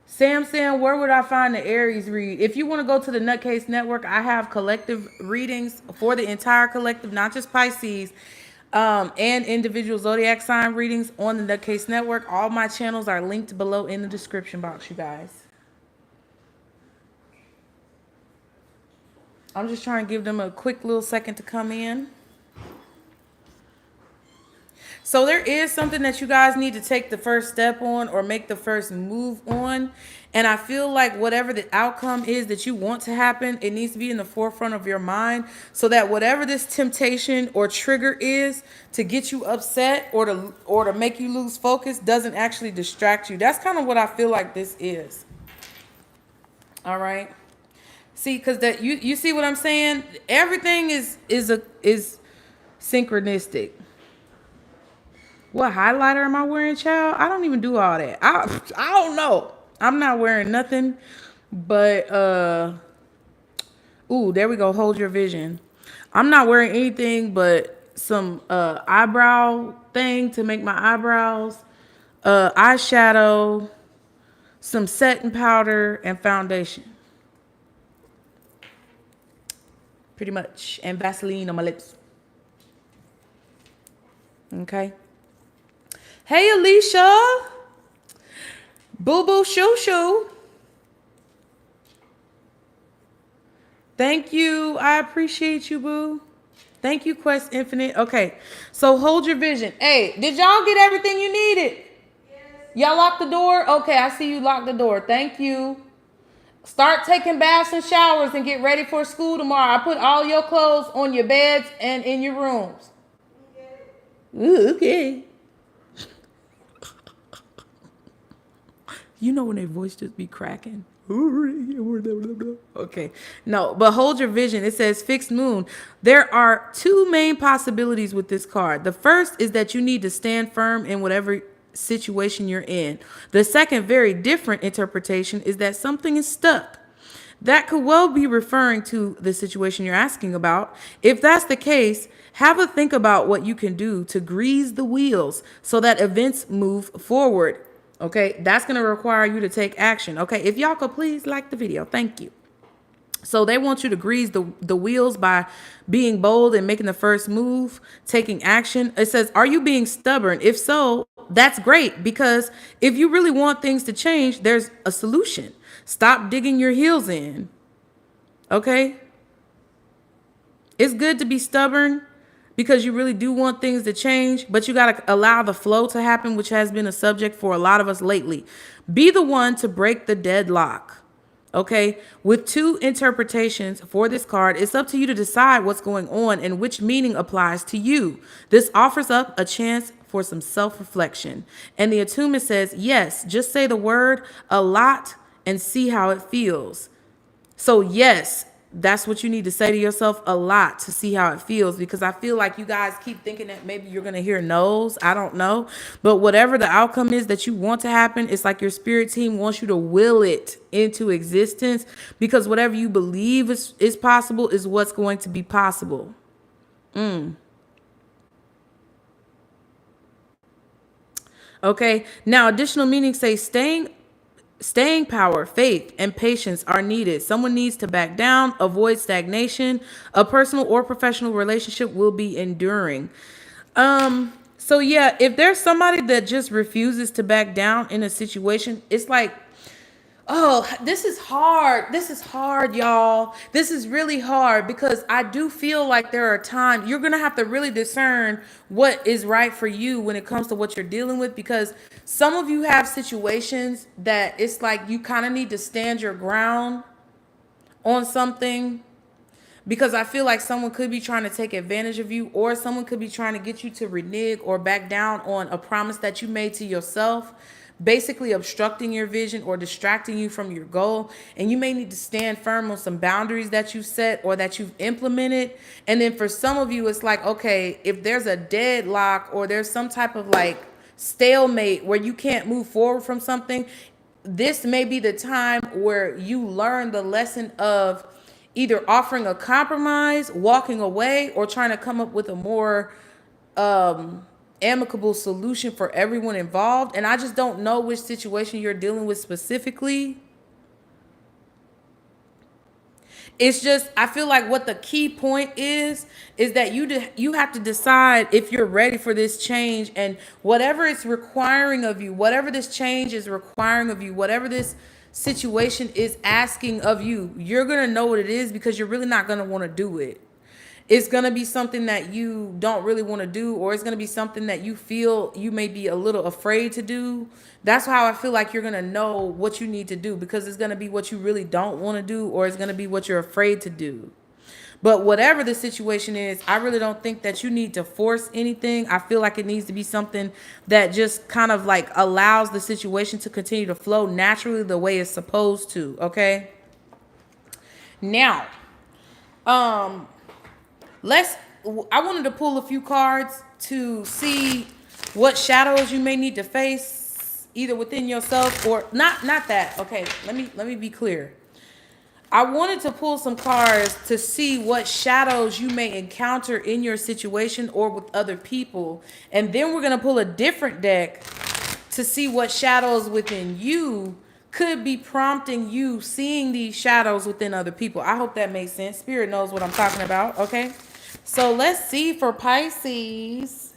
Sam saying, where would I find the Aries read? If you want to go to the Nutcase Network, I have collective readings for the entire collective, not just Pisces, and individual zodiac sign readings on the Nutcase Network. All my channels are linked below in the description box, you guys. I'm just trying to give them a quick little second to come in. So there is something that you guys need to take the first step on or make the first move on. And I feel like whatever the outcome is that you want to happen, it needs to be in the forefront of your mind so that whatever this temptation or trigger is to get you upset or to make you lose focus doesn't actually distract you. That's kind of what I feel like this is. All right. See, because that you see what I'm saying? Everything is synchronistic. What highlighter am I wearing, child? I don't even do all that. I don't know. I'm not wearing nothing but ooh, there we go. Hold your vision. I'm not wearing anything but some eyebrow thing to make my eyebrows, eyeshadow, some setting powder, and foundation. Pretty much. And Vaseline on my lips. Okay. Hey, Alicia. Boo Boo Shoo Shoo. Thank you. I appreciate you, boo. Thank you, Quest Infinite. Okay. So hold your vision. Hey, did y'all get everything you needed? Yes. Y'all locked the door? Okay, I see you locked the door. Thank you. Start taking baths and showers and get ready for school tomorrow. I put all your clothes on your beds and in your rooms. Ooh, okay. You know when their voice just be cracking. Okay. No, but hold your vision. It says fixed moon. There are two main possibilities with this card. The first is that you need to stand firm in whatever situation you're in. The second, very different interpretation is that something is stuck. That could well be referring to the situation you're asking about. If that's the case, have a think about what you can do to grease the wheels so that events move forward. Okay, that's going to require you to take action. Okay, if y'all could please like the video. Thank you. So they want you to grease the wheels by being bold and making the first move, taking action. It says, are you being stubborn? If so, that's great, because if you really want things to change, there's a solution. Stop digging your heels in. Okay? It's good to be stubborn because you really do want things to change, but you got to allow the flow to happen, which has been a subject for a lot of us lately. Be the one to break the deadlock. Okay? With two interpretations for this card, it's up to you to decide what's going on and which meaning applies to you. This offers up a chance for some self-reflection. And the attunement says, yes, just say the word a lot and see how it feels. So yes, that's what you need to say to yourself a lot to see how it feels, because I feel like you guys keep thinking that maybe you're going to hear no's. I don't know. But whatever the outcome is that you want to happen, it's like your spirit team wants you to will it into existence, because whatever you believe is possible is what's going to be possible. Okay. Now, additional meanings say staying power, faith, and patience are needed. Someone needs to back down, avoid stagnation. A personal or professional relationship will be enduring. So yeah, if there's somebody that just refuses to back down in a situation, it's like, Oh, this is hard. This is hard, y'all. This is really hard because I do feel like there are times you're going to have to really discern what is right for you when it comes to what you're dealing with, because some of you have situations that it's like you kind of need to stand your ground on something, because I feel like someone could be trying to take advantage of you, or someone could be trying to get you to renege or back down on a promise that you made to yourself, basically obstructing your vision or distracting you from your goal. And you may need to stand firm on some boundaries that you've set or that you've implemented. And then for some of you, it's like, okay, if there's a deadlock or there's some type of like stalemate where you can't move forward from something, this may be the time where you learn the lesson of either offering a compromise, walking away, or trying to come up with a more amicable solution for everyone involved. And I just don't know which situation you're dealing with specifically. It's just, I feel like what the key point is that you have to decide if you're ready for this change, and whatever it's requiring of you, whatever this change is requiring of you, whatever this situation is asking of you, you're going to know what it is, because you're really not going to want to do it. It's going to be something that you don't really want to do, or it's going to be something that you feel you may be a little afraid to do. That's how I feel like you're going to know what you need to do, because it's going to be what you really don't want to do, or it's going to be what you're afraid to do. But whatever the situation is, I really don't think that you need to force anything. I feel like it needs to be something that just kind of like allows the situation to continue to flow naturally the way it's supposed to, okay? Now, I wanted to pull a few cards to see what shadows you may need to face, either within yourself or not that. Okay, let me be clear. I wanted to pull some cards to see what shadows you may encounter in your situation or with other people. And then we're going to pull a different deck to see what shadows within you could be prompting you seeing these shadows within other people. I hope that makes sense. Spirit knows what I'm talking about, okay? So let's see for Pisces.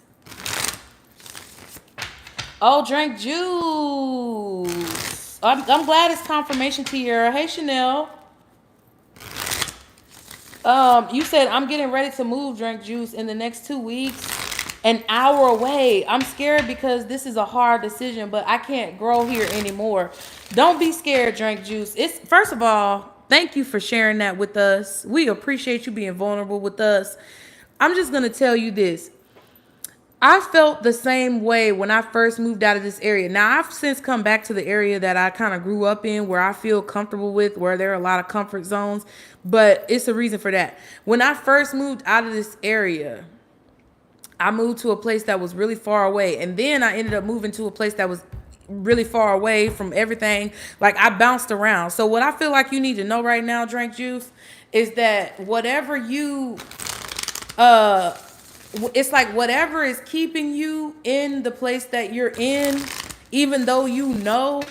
Oh, drank juice. I'm glad it's confirmation, Tierra. Hey, Chanel. You said I'm getting ready to move, drank juice, in the next 2 weeks, an hour away. I'm scared because this is a hard decision, but I can't grow here anymore. Don't be scared, drank juice. It's, first of all, thank you for sharing that with us. We appreciate you being vulnerable with us. I'm just going to tell you this. I felt the same way when I first moved out of this area. Now, I've since come back to the area that I kind of grew up in, where I feel comfortable with, where there are a lot of comfort zones, but it's a reason for that. When I first moved out of this area, I moved to a place that was really far away, and then I ended up moving to a place that was really far away from everything. Like, I bounced around. So what I feel like you need to know right now, Drink Juice, is that whatever you it's like whatever is keeping you in the place that you're in, even though you know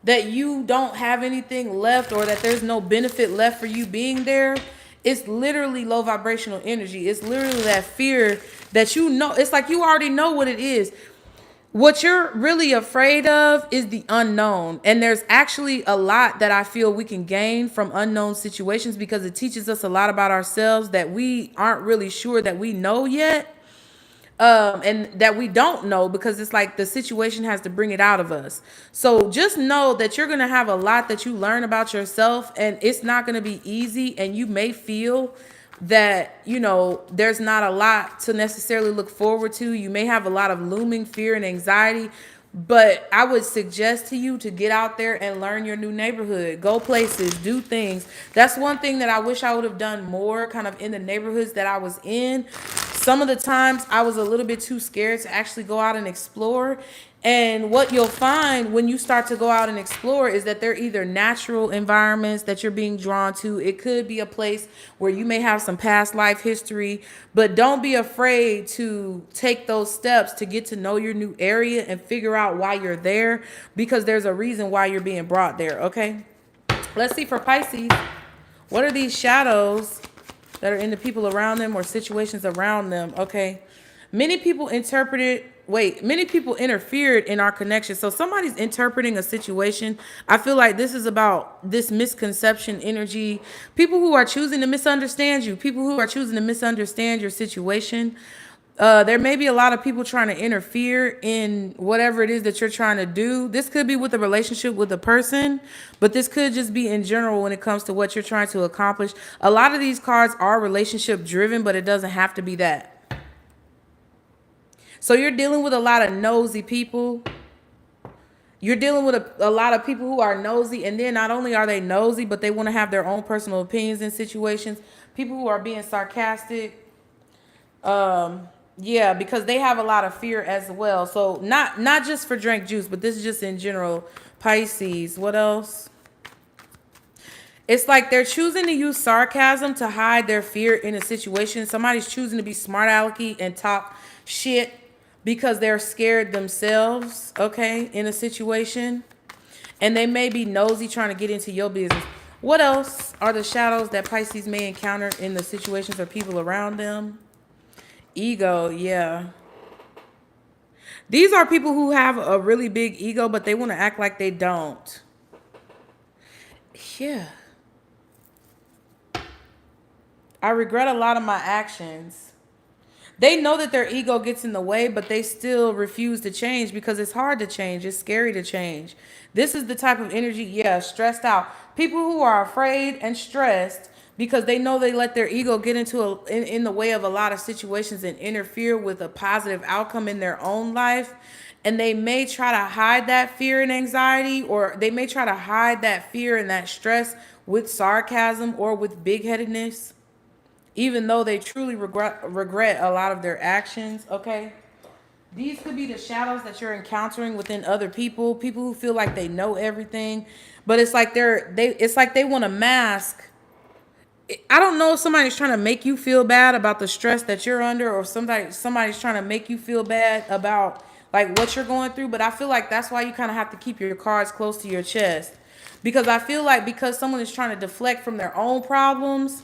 that you don't have anything left or that there's no benefit left for you being there, it's literally low vibrational energy. It's literally that fear that you know. It's like you already know what it is. What you're really afraid of is the unknown. And there's actually a lot that I feel we can gain from unknown situations, because it teaches us a lot about ourselves that we aren't really sure that we know yet. And that we don't know, because it's like the situation has to bring it out of us. So just know that you're going to have a lot that you learn about yourself, and it's not going to be easy. And you may feel that, you know, there's not a lot to necessarily look forward to. You may have a lot of looming fear and anxiety, but I would suggest to you to get out there and learn your new neighborhood, go places, do things. That's one thing that I wish I would have done more, kind of in the neighborhoods that I was in. Some of the times I was a little bit too scared to actually go out and explore. And what you'll find when you start to go out and explore is that they're either natural environments that you're being drawn to. It could be a place where you may have some past life history, but don't be afraid to take those steps to get to know your new area and figure out why you're there, because there's a reason why you're being brought there, okay? Let's see for Pisces. What are these shadows that are in the people around them or situations around them, okay? Many people interpret it many people interfered in our connection. So somebody's interpreting a situation. I feel like this is about this misconception energy. People who are choosing to misunderstand you, people who are choosing to misunderstand your situation. There may be a lot of people trying to interfere in whatever it is that you're trying to do. This could be with a relationship with a person, but this could just be in general when it comes to what you're trying to accomplish. A lot of these cards are relationship driven, but it doesn't have to be that. So you're dealing with a lot of nosy people. You're dealing with a lot of people who are nosy, and then not only are they nosy, but they want to have their own personal opinions in situations. People who are being sarcastic. Yeah, because they have a lot of fear as well. So not just for drink juice, but this is just in general. Pisces, what else? It's like they're choosing to use sarcasm to hide their fear in a situation. Somebody's choosing to be smart alecky and talk shit because they're scared themselves, okay, in a situation. And they may be nosy trying to get into your business. What else are the shadows that Pisces may encounter in the situations or people around them? Ego, yeah. These are people who have a really big ego, but they want to act like they don't. Yeah. I regret a lot of my actions. They know that their ego gets in the way, but they still refuse to change because it's hard to change. It's scary to change. This is the type of energy, yeah, stressed out. People who are afraid and stressed because they know they let their ego get into in the way of a lot of situations and interfere with a positive outcome in their own life. And they may try to hide that fear and anxiety, or they may try to hide that fear and that stress with sarcasm or with big-headedness, even though they truly regret a lot of their actions, okay? These could be the shadows that you're encountering within other people, people who feel like they know everything, but it's like they want to mask. I don't know if somebody's trying to make you feel bad about the stress that you're under, or somebody's trying to make you feel bad about like what you're going through, but I feel like that's why you kind of have to keep your cards close to your chest, because I feel like because someone is trying to deflect from their own problems,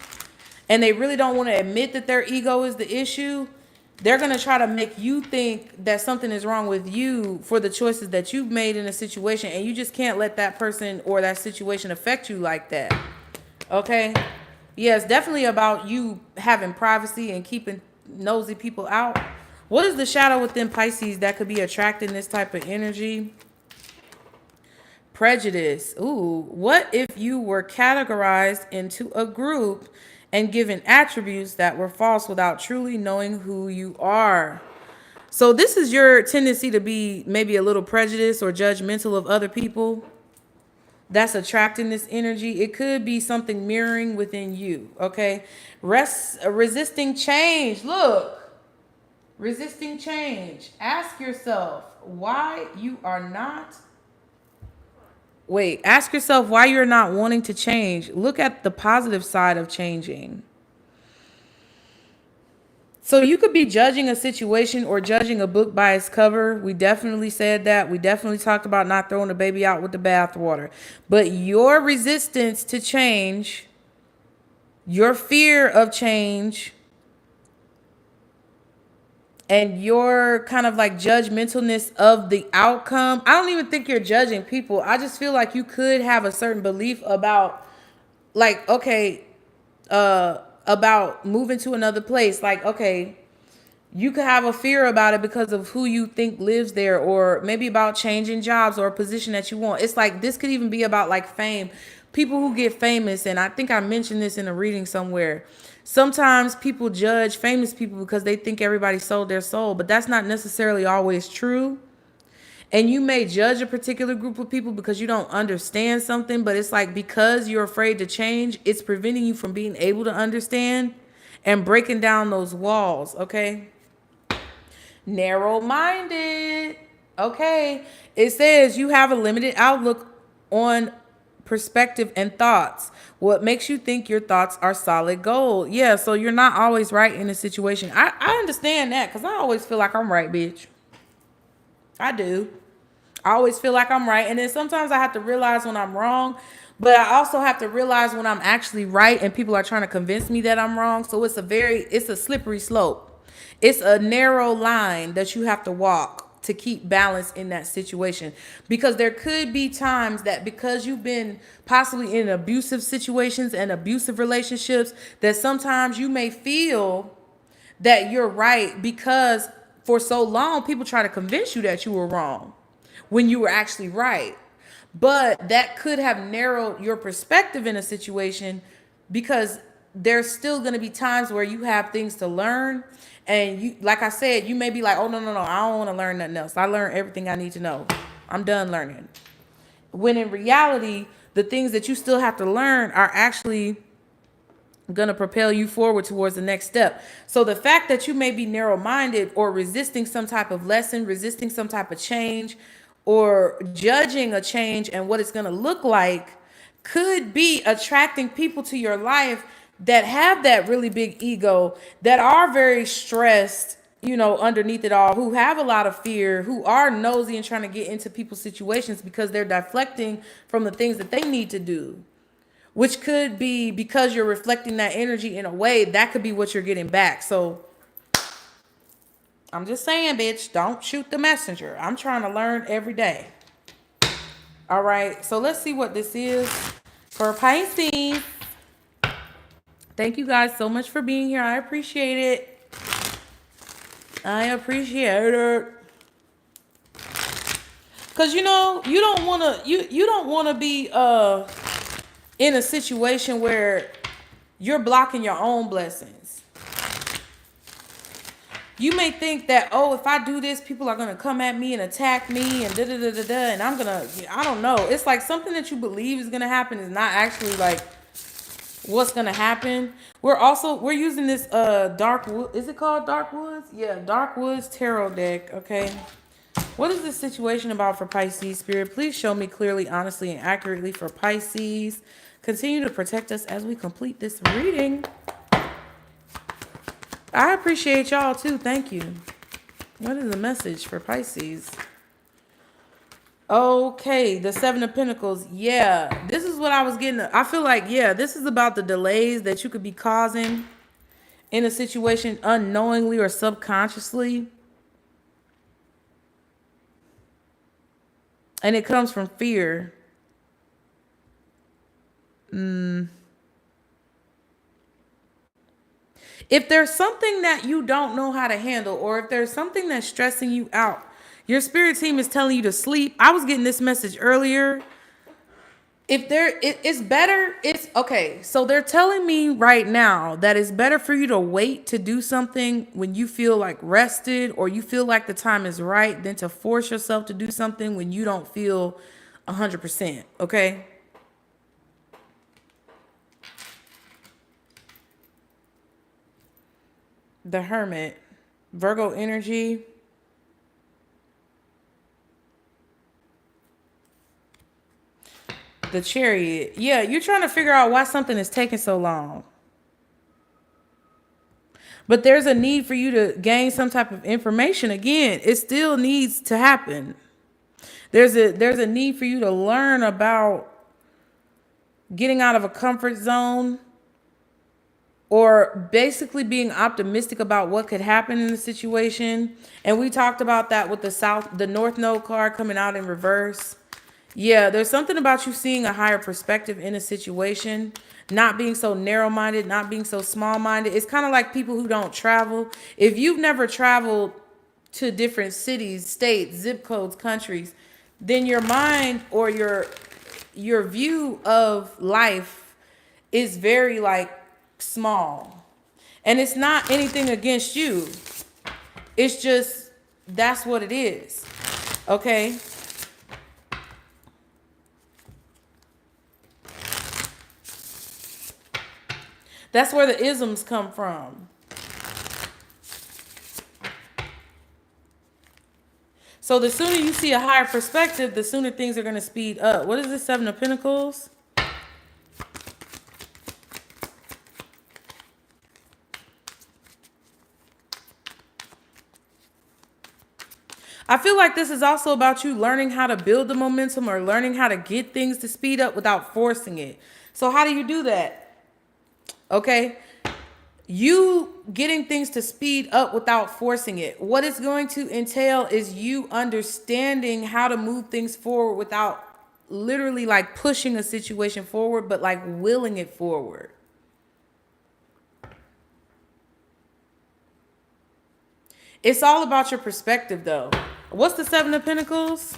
and they really don't want to admit that their ego is the issue, they're going to try to make you think that something is wrong with you for the choices that you've made in a situation. And you just can't let that person or that situation affect you like that. Okay? Yeah, it's definitely about you having privacy and keeping nosy people out. What is the shadow within Pisces that could be attracting this type of energy? Prejudice. Ooh, what if you were categorized into a group and given attributes that were false without truly knowing who you are? So this is your tendency to be maybe a little prejudiced or judgmental of other people that's attracting this energy. It could be something mirroring within you, okay? Resisting change. Look, resisting change. Ask yourself why you are not... ask yourself why you're not wanting to change. Look at the positive side of changing. So you could be judging a situation or judging a book by its cover. We definitely said that. We definitely talked about not throwing the baby out with the bathwater. But your resistance to change, your fear of change, and your kind of like judgmentalness of the outcome. I don't even think you're judging people. I just feel like you could have a certain belief about like, okay, about moving to another place. Like, okay, you could have a fear about it because of who you think lives there, or maybe about changing jobs or a position that you want. It's like, this could even be about like fame. People who get famous, and I think I mentioned this in a reading somewhere. Sometimes people judge famous people because they think everybody sold their soul, but that's not necessarily always true. And you may judge a particular group of people because you don't understand something, but it's like because you're afraid to change, it's preventing you from being able to understand and breaking down those walls, okay? Narrow-minded, okay? It says you have a limited outlook on perspective and thoughts. What makes you think your thoughts are solid gold? Yeah, so you're not always right in a situation. I understand that because I always feel like I'm right, bitch. I do. I always feel like I'm right. And then sometimes I have to realize when I'm wrong, but I also have to realize when I'm actually right and people are trying to convince me that I'm wrong. So it's a slippery slope. It's a narrow line that you have to walk to keep balance in that situation, because there could be times that because you've been possibly in abusive situations and abusive relationships, that sometimes you may feel that you're right because for so long people try to convince you that you were wrong when you were actually right. But that could have narrowed your perspective in a situation, because there's still going to be times where you have things to learn. And you, like I said, you may be like, oh, no, I don't want to learn nothing else. I learned everything I need to know. I'm done learning. When in reality, the things that you still have to learn are actually going to propel you forward towards the next step. So the fact that you may be narrow-minded or resisting some type of lesson, resisting some type of change, or judging a change and what it's going to look like, could be attracting people to your life that have that really big ego, that are very stressed, you know, underneath it all, who have a lot of fear, who are nosy and trying to get into people's situations because they're deflecting from the things that they need to do. Which could be because you're reflecting that energy in a way that could be what you're getting back. So I'm just saying, bitch, don't shoot the messenger. I'm trying to learn every day. All right. So let's see what this is for Pisces. Thank you guys so much for being here. I appreciate it. I appreciate it. Cause you know, you don't wanna be in a situation where you're blocking your own blessings. You may think that, oh, if I do this, people are going to come at me and attack me and da-da-da-da-da, and I'm going to, I don't know. It's like something that you believe is going to happen is not actually like what's going to happen. We're using this Dark Wood. Is it called Dark Woods? Yeah, Dark Woods Tarot deck, okay? What is this situation about for Pisces, Spirit? Please show me clearly, honestly, and accurately for Pisces. Continue to protect us as we complete this reading. I appreciate y'all too. Thank you. What is the message for Pisces? Okay, the Seven of Pentacles. Yeah, this is what I was getting. I feel like, yeah, this is about the delays that you could be causing in a situation unknowingly or subconsciously. And it comes from fear. If there's something that you don't know how to handle, or if there's something that's stressing you out, your spirit team is telling you to sleep. I was getting this message earlier. It's better. It's okay. So they're telling me right now that it's better for you to wait to do something when you feel like rested or you feel like the time is right than to force yourself to do something when you don't feel 100%. Okay. The Hermit, Virgo energy. The Chariot. Yeah, you're trying to figure out why something is taking so long. But there's a need for you to gain some type of information. Again, it still needs to happen. There's a need for you to learn about getting out of a comfort zone, or basically being optimistic about what could happen in the situation. And we talked about that with the North Node card coming out in reverse. Yeah, there's something about you seeing a higher perspective in a situation, not being so narrow-minded, not being so small-minded. It's kind of like people who don't travel. If you've never traveled to different cities, states, zip codes, countries, then your mind or your view of life is very like small. And it's not anything against you. It's just that's what it is. Okay? That's where the isms come from. So the sooner you see a higher perspective, the sooner things are going to speed up. What is this Seven of Pentacles? I feel like this is also about you learning how to build the momentum or learning how to get things to speed up without forcing it. So how do you do that? Okay. you getting things to speed up without forcing it. What it's going to entail is you understanding how to move things forward without literally like pushing a situation forward, but like willing it forward. It's all about your perspective though. What's the Seven of Pentacles?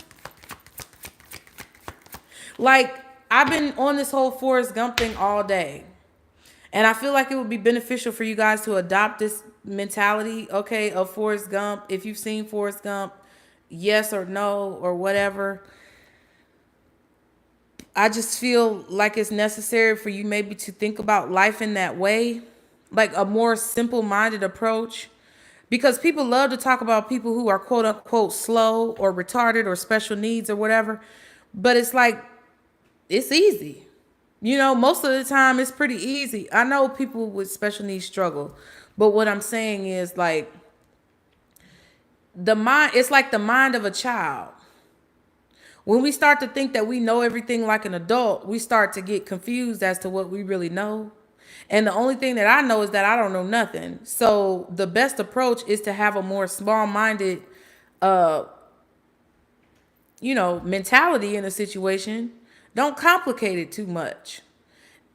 Like, I've been on this whole Forrest Gump thing all day. And I feel like it would be beneficial for you guys to adopt this mentality, okay, of Forrest Gump. If you've seen Forrest Gump, yes or no or whatever. I just feel like it's necessary for you maybe to think about life in that way, like a more simple-minded approach. Because people love to talk about people who are quote unquote slow or retarded or special needs or whatever. But it's like, it's easy. You know, most of the time it's pretty easy. I know people with special needs struggle. But what I'm saying is like the mind, it's like the mind of a child. When we start to think that we know everything like an adult, we start to get confused as to what we really know. And the only thing that I know is that I don't know nothing. So the best approach is to have a more small-minded, mentality in a situation. Don't complicate it too much.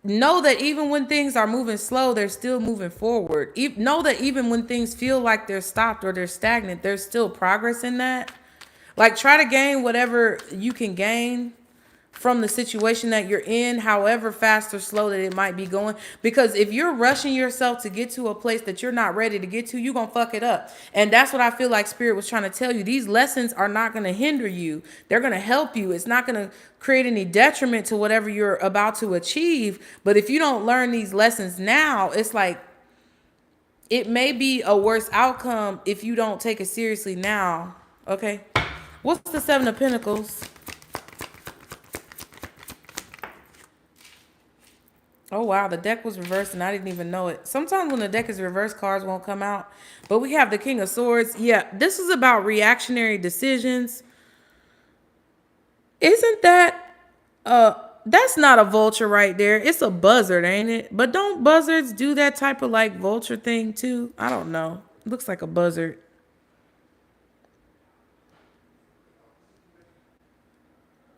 Know that even when things are moving slow, they're still moving forward. Know that even when things feel like they're stopped or they're stagnant, there's still progress in that. Like, try to gain whatever you can gain from the situation that you're in, however fast or slow that it might be going. Because if you're rushing yourself to get to a place that you're not ready to get to, you're going to fuck it up. And that's what I feel like Spirit was trying to tell you. These lessons are not going to hinder you. They're going to help you. It's not going to create any detriment to whatever you're about to achieve. But if you don't learn these lessons now, it's like, it may be a worse outcome if you don't take it seriously now. Okay. What's the Seven of Pentacles? Oh, wow. The deck was reversed and I didn't even know it. Sometimes when the deck is reversed, cards won't come out. But we have the King of Swords. Yeah, this is about reactionary decisions. Isn't that... that's not a vulture right there. It's a buzzard, ain't it? But don't buzzards do that type of like vulture thing too? I don't know. It looks like a buzzard.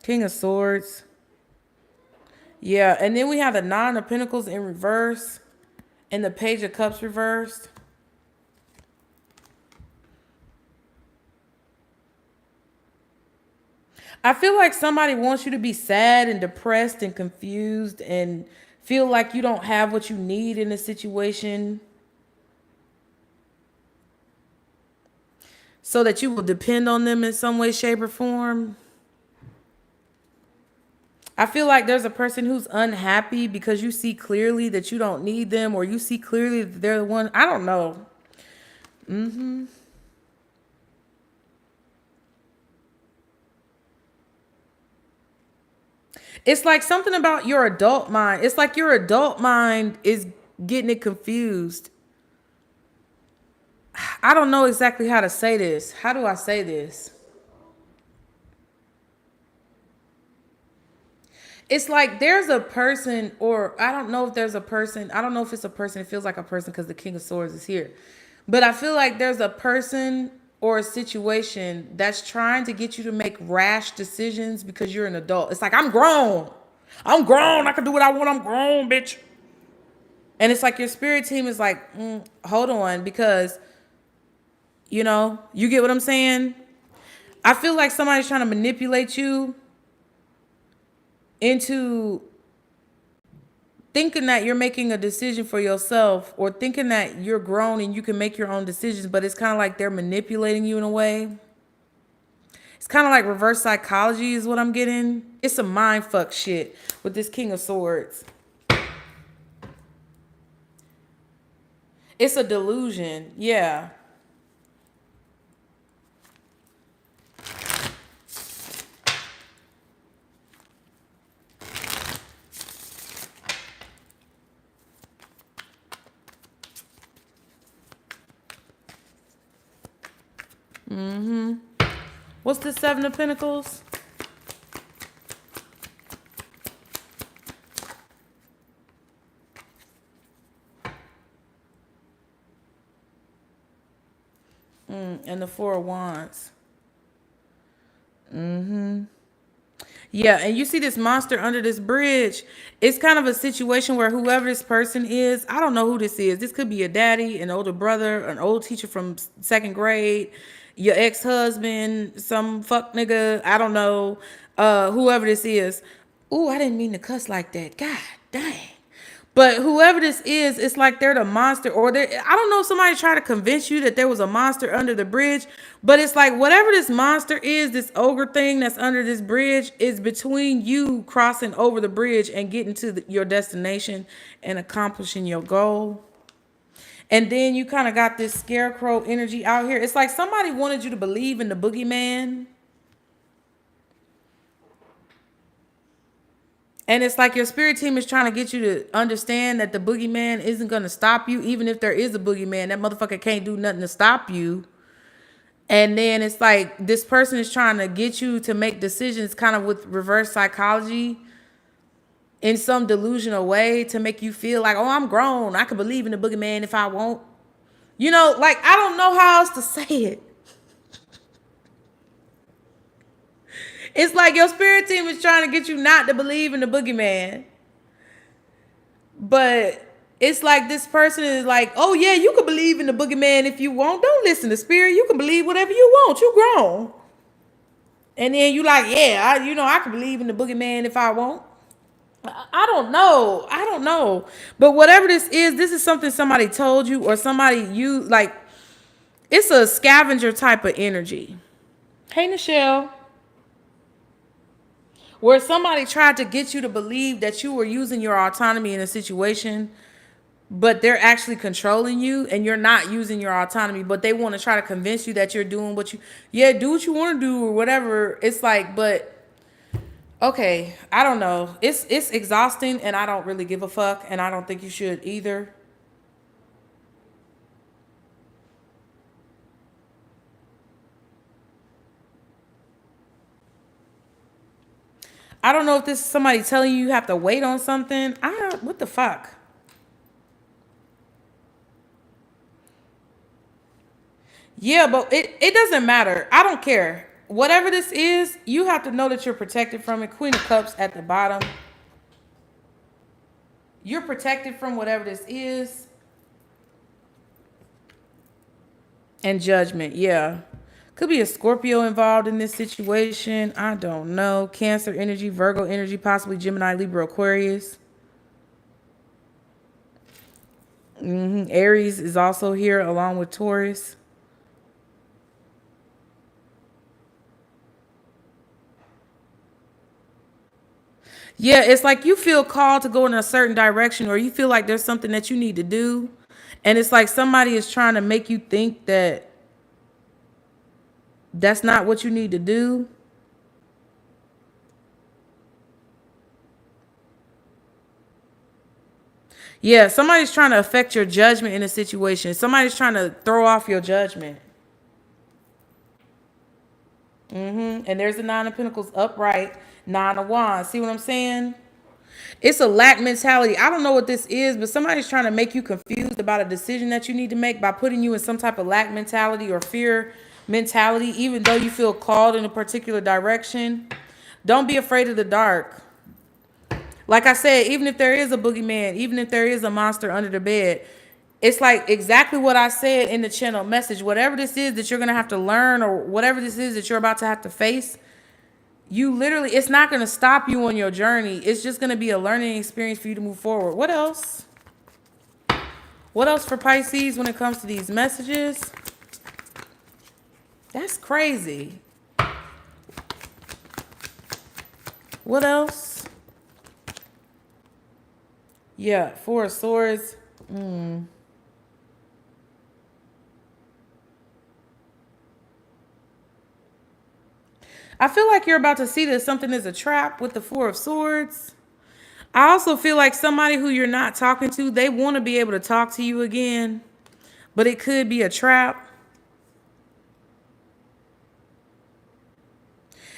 King of Swords. Yeah, and then we have the Nine of Pentacles in reverse and the Page of Cups reversed. I feel like somebody wants you to be sad and depressed and confused and feel like you don't have what you need in a situation so that you will depend on them in some way, shape, or form. I feel like there's a person who's unhappy because you see clearly that you don't need them, or you see clearly that they're the one. I don't know. It's like something about your adult mind. It's like your adult mind is getting it confused. I don't know exactly how to say this. How do I say this? It's like there's a person, or I don't know if there's a person. I don't know if it's a person. It feels like a person because the King of Swords is here. But I feel like there's a person or a situation that's trying to get you to make rash decisions because you're an adult. It's like, I'm grown. I'm grown. I can do what I want. I'm grown, bitch. And it's like your spirit team is like, hold on, because, you get what I'm saying? I feel like somebody's trying to manipulate you into thinking that you're making a decision for yourself, or thinking that you're grown and you can make your own decisions, but it's kind of like they're manipulating you in a way. It's kind of like reverse psychology is what I'm getting. It's some mind fuck shit with this King of Swords. It's a delusion. Yeah. What's the Seven of Pentacles? And the Four of Wands. Yeah, and you see this monster under this bridge. It's kind of a situation where whoever this person is, I don't know who this is. This could be a daddy, an older brother, an old teacher from second grade, your ex-husband, some fuck nigga, I don't know. Whoever this is. Ooh, I didn't mean to cuss like that. God dang. But whoever this is, it's like they're the monster, or they I don't know, somebody tried to convince you that there was a monster under the bridge, but it's like whatever this monster is, this ogre thing that's under this bridge is between you crossing over the bridge and getting to your destination and accomplishing your goal. And then you kind of got this scarecrow energy out here. It's like somebody wanted you to believe in the boogeyman. And it's like your spirit team is trying to get you to understand that the boogeyman isn't going to stop you. Even if there is a boogeyman, that motherfucker can't do nothing to stop you. And then it's like this person is trying to get you to make decisions kind of with reverse psychology in some delusional way to make you feel like, oh, I'm grown. I can believe in the boogeyman if I want. You know, like, I don't know how else to say it. It's like your spirit team is trying to get you not to believe in the boogeyman. But it's like this person is like, oh, yeah, you can believe in the boogeyman if you want. Don't listen to spirit. You can believe whatever you want. You grown. And then you like, yeah, I can believe in the boogeyman if I want. I don't know. I don't know. But whatever this is something somebody told you or somebody you like. It's a scavenger type of energy. Hey, Nichelle. Where somebody tried to get you to believe that you were using your autonomy in a situation, but they're actually controlling you and you're not using your autonomy, but they want to try to convince you that you're doing what you, do what you want to do or whatever. It's like, but okay, I don't know. It's exhausting and I don't really give a fuck and I don't think you should either. I don't know if this is somebody telling you have to wait on something. What the fuck? Yeah, but it doesn't matter. I don't care. Whatever this is, you have to know that you're protected from it. Queen of Cups at the bottom. You're protected from whatever this is. And Judgment, yeah. Could be a Scorpio involved in this situation. I don't know. Cancer energy, Virgo energy, possibly Gemini, Libra, Aquarius. Aries is also here along with Taurus. Yeah, it's like you feel called to go in a certain direction or you feel like there's something that you need to do. And it's like somebody is trying to make you think that that's not what you need to do. Yeah, somebody's trying to affect your judgment in a situation. Somebody's trying to throw off your judgment. And there's the Nine of Pentacles upright, Nine of Wands. See what I'm saying? It's a lack mentality. I don't know what this is, but somebody's trying to make you confused about a decision that you need to make by putting you in some type of lack mentality or fear mentality, even though you feel called in a particular direction. Don't be afraid of the dark. Like I said, even if there is a boogeyman, even if there is a monster under the bed, it's like exactly what I said in the channel message. Whatever this is that you're going to have to learn or whatever this is that you're about to have to face, you literally, it's not going to stop you on your journey. It's just going to be a learning experience for you to move forward. What else? What else for Pisces when it comes to these messages? That's crazy. What else? Yeah, Four of Swords. I feel like you're about to see that something is a trap with the Four of Swords. I also feel like somebody who you're not talking to, they want to be able to talk to you again, but it could be a trap.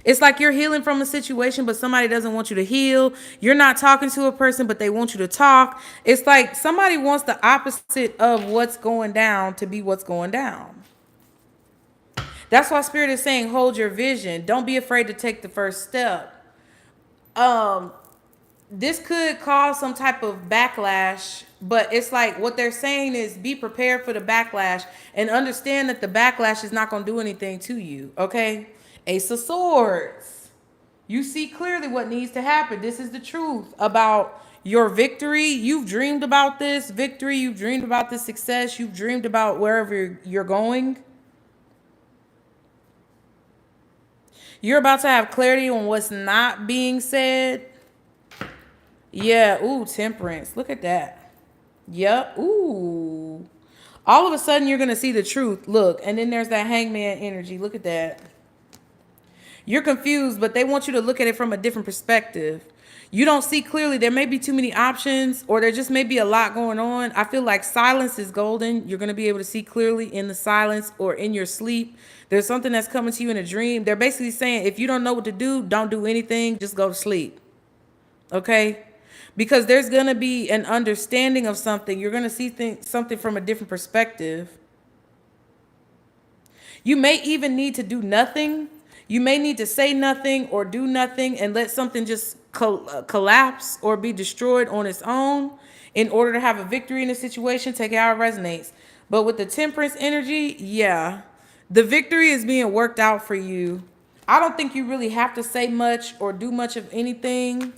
It's like you're healing from a situation, but somebody doesn't want you to heal. You're not talking to a person, but they want you to talk. It's like somebody wants the opposite of what's going down to be what's going down. That's why Spirit is saying, hold your vision. Don't be afraid to take the first step. This could cause some type of backlash, but it's like what they're saying is be prepared for the backlash and understand that the backlash is not going to do anything to you. Okay. Ace of Swords. You see clearly what needs to happen. This is the truth about your victory. You've dreamed about this victory. You've dreamed about this success. You've dreamed about wherever you're going. You're about to have clarity on what's not being said. Yeah. Ooh, Temperance. Look at that. Yep. Ooh. All of a sudden, you're going to see the truth. Look. And then there's that Hangman energy. Look at that. You're confused, but they want you to look at it from a different perspective. You don't see clearly. There may be too many options, or there just may be a lot going on. I feel like silence is golden. You're going to be able to see clearly in the silence or in your sleep. There's something that's coming to you in a dream. They're basically saying, if you don't know what to do, don't do anything. Just go to sleep. Okay? Because there's going to be an understanding of something. You're going to see something from a different perspective. You may even need to do nothing. You may need to say nothing or do nothing and let something just collapse or be destroyed on its own in order to have a victory in a situation. Take it how it resonates. But with the Temperance energy, yeah, the victory is being worked out for you. I don't think you really have to say much or do much of anything.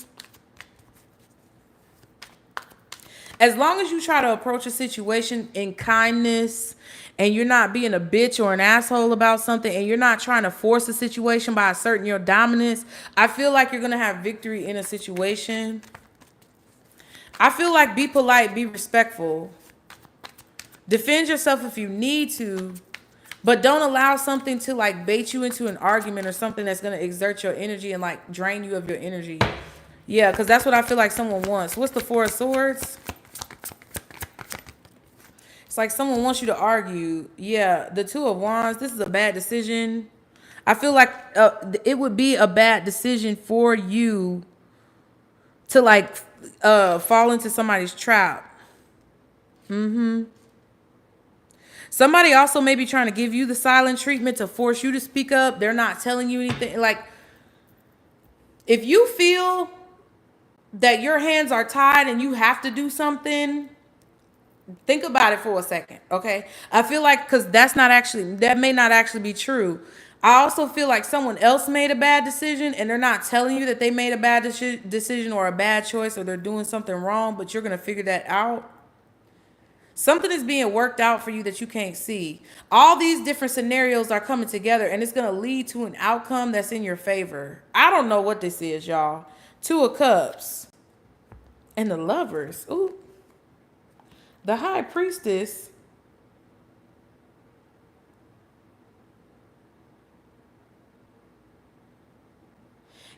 As long as you try to approach a situation in kindness and you're not being a bitch or an asshole about something and you're not trying to force a situation by asserting your dominance, I feel like you're going to have victory in a situation. I feel like be polite, be respectful. Defend yourself if you need to, but don't allow something to like bait you into an argument or something that's going to exert your energy and like drain you of your energy. Yeah, because that's what I feel like someone wants. What's the Four of Swords? It's like someone wants you to argue. Yeah, the Two of Wands. This is a bad decision. I feel like it would be a bad decision for you to like fall into somebody's trap. Somebody also may be trying to give you the silent treatment to force you to speak up. They're not telling you anything. Like, if you feel that your hands are tied and you have to do something, think about it for a second, okay? I feel like, because that may not actually be true. I also feel like someone else made a bad decision and they're not telling you that they made a bad decision or a bad choice or they're doing something wrong, but you're going to figure that out. Something is being worked out for you that you can't see. All these different scenarios are coming together and it's going to lead to an outcome that's in your favor. I don't know what this is, y'all. Two of Cups and the Lovers. Ooh. The High Priestess.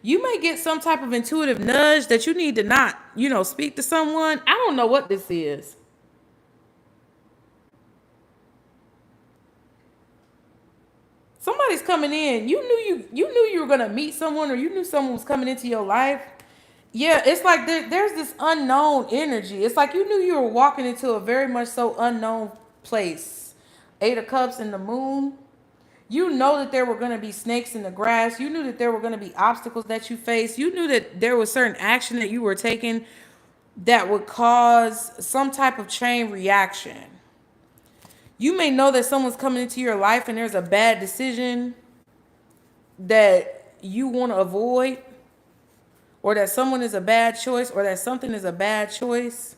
You may get some type of intuitive nudge that you need to not, speak to someone. I don't know what this is. Somebody's coming in. You knew you were going to meet someone, or you knew someone was coming into your life. Yeah, it's like there's this unknown energy. It's like you knew you were walking into a very much so unknown place. Eight of Cups and the Moon. You know that there were going to be snakes in the grass. You knew that there were going to be obstacles that you faced. You knew that there was certain action that you were taking that would cause some type of chain reaction. You may know that someone's coming into your life and there's a bad decision that you want to avoid, or that someone is a bad choice, or that something is a bad choice.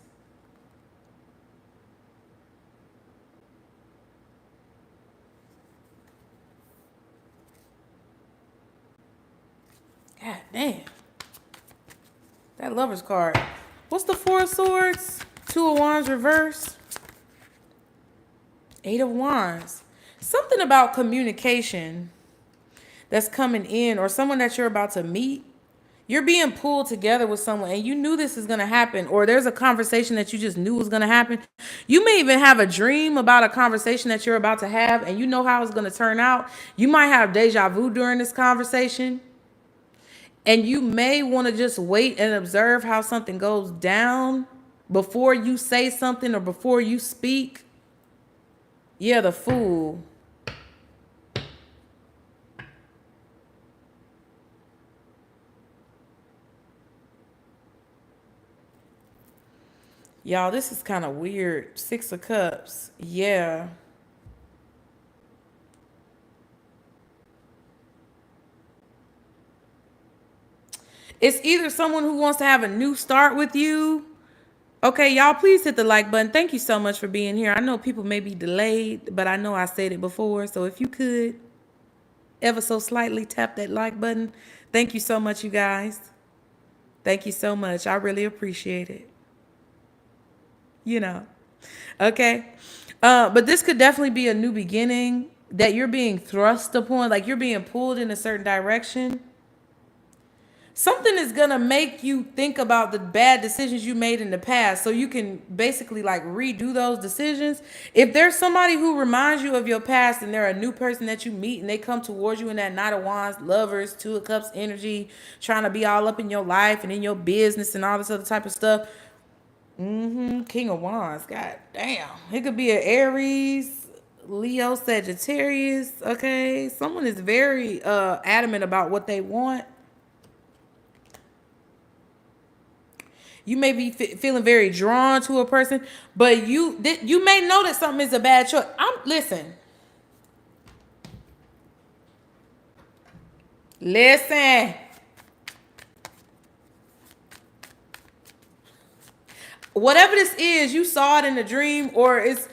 God damn. That Lover's card. What's the Four of Swords? Two of Wands reverse. Eight of Wands. Something about communication that's coming in, or someone that you're about to meet. You're being pulled together with someone and you knew this is going to happen, or there's a conversation that you just knew was going to happen. You may even have a dream about a conversation that you're about to have and you know how it's going to turn out. You might have deja vu during this conversation and you may want to just wait and observe how something goes down before you say something or before you speak. Yeah, the Fool. Y'all, this is kind of weird. 6 of Cups. Yeah. It's either someone who wants to have a new start with you. Okay, y'all, please hit the like button. Thank you so much for being here. I know people may be delayed, but I know I said it before. So if you could ever so slightly tap that like button. Thank you so much, you guys. Thank you so much. I really appreciate it. You know. Okay. But this could definitely be a new beginning that you're being thrust upon, like you're being pulled in a certain direction. Something is going to make you think about the bad decisions you made in the past so you can basically like redo those decisions. If there's somebody who reminds you of your past and they're a new person that you meet and they come towards you in that Knight of Wands, Lovers, 2 of Cups energy, trying to be all up in your life and in your business and all this other type of stuff. King of Wands. God damn. It could be an Aries, Leo, Sagittarius. Okay. Someone is very adamant about what they want. You may be feeling very drawn to a person, but you may know that something is a bad choice. Listen. Whatever this is, you saw it in a dream or it's...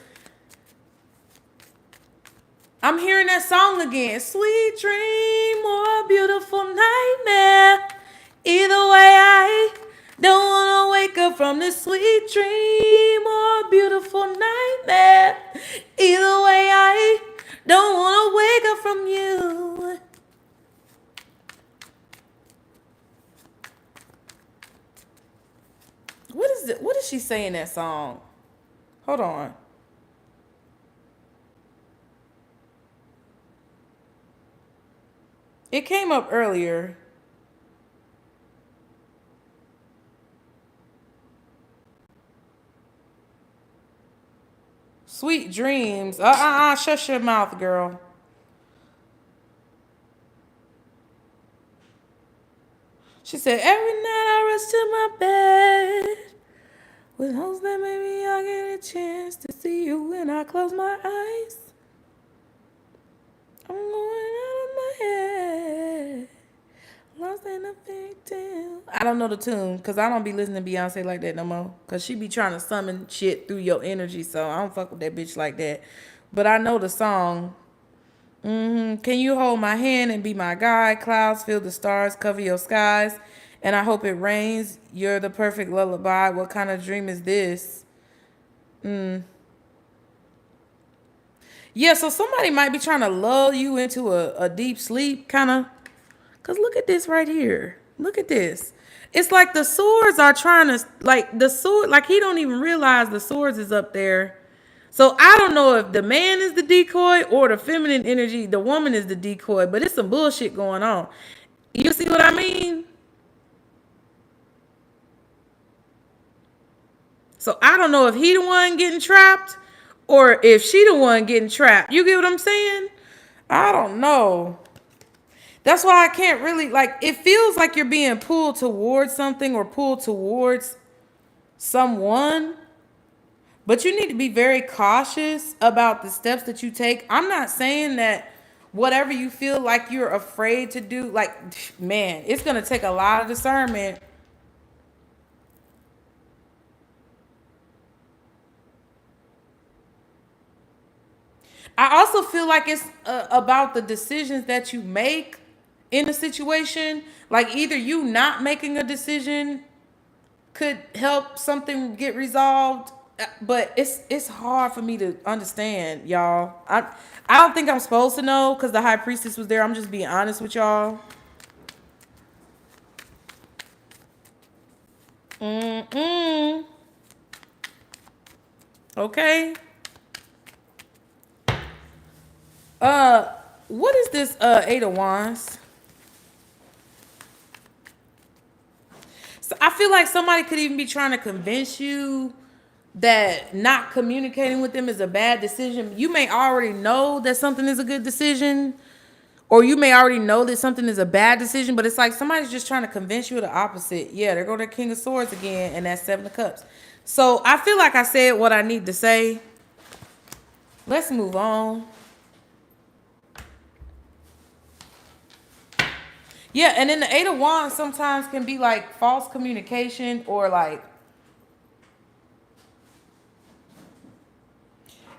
I'm hearing that song again. Sweet dream or beautiful nightmare. Either way, I don't want to wake up from this sweet dream or beautiful nightmare. Either way, I don't want to wake up from you. What is it? What is she saying in that song? Hold on. It came up earlier. Sweet dreams. Shut your mouth, girl. She said, every night I rush to my bed with hopes that maybe I'll get a chance to see you when I close my eyes. I'm going out of my head. Lost in a victim. I don't know the tune because I don't be listening to Beyonce like that no more. Because she be trying to summon shit through your energy. So I don't fuck with that bitch like that. But I know the song. Can you hold my hand and be my guide? Clouds fill the stars, cover your skies. And I hope it rains. You're the perfect lullaby. What kind of dream is this? Yeah, so somebody might be trying to lull you into a deep sleep, kind of. Because look at this right here. Look at this. It's like the swords are trying to, like the sword, like he don't even realize the swords is up there. So I don't know if the man is the decoy or the feminine energy, the woman is the decoy, but it's some bullshit going on. You see what I mean? So I don't know if he the one getting trapped or if she the one getting trapped. You get what I'm saying? I don't know. That's why I can't really, like, it feels like you're being pulled towards something or pulled towards someone. But you need to be very cautious about the steps that you take. I'm not saying that whatever you feel like you're afraid to do, like, man, it's going to take a lot of discernment. I also feel like it's about the decisions that you make in a situation. Like either you not making a decision could help something get resolved, but it's hard for me to understand, y'all. I don't think I'm supposed to know because the high priestess was there. I'm just being honest with y'all. Okay. What is this 8 of Wands? So I feel like somebody could even be trying to convince you that not communicating with them is a bad decision. You may already know that something is a good decision, Or you may already know that something is a bad decision, but it's like somebody's just trying to convince you of the opposite. Yeah, there go the King of Swords again, and that's Seven of Cups. So I feel like I said what I need to say. Let's move on. Yeah, and then the Eight of Wands sometimes can be like false communication, or like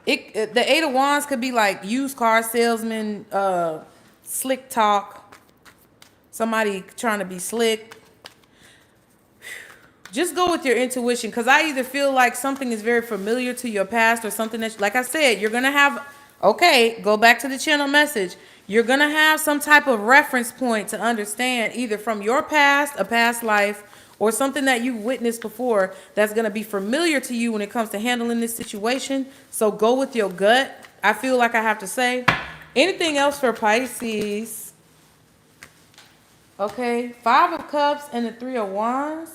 the Eight of Wands could be like used car salesman, slick talk, somebody trying to be slick. Just go with your intuition, because I either feel like something is very familiar to your past, or something that, like I said, you're going to have, okay, go back to the channel message. You're going to have some type of reference point to understand, either from your past, a past life, or something that you witnessed before that's going to be familiar to you when it comes to handling this situation. So go with your gut. I feel like I have to say. Anything else for Pisces? Okay, Five of Cups and the Three of Wands.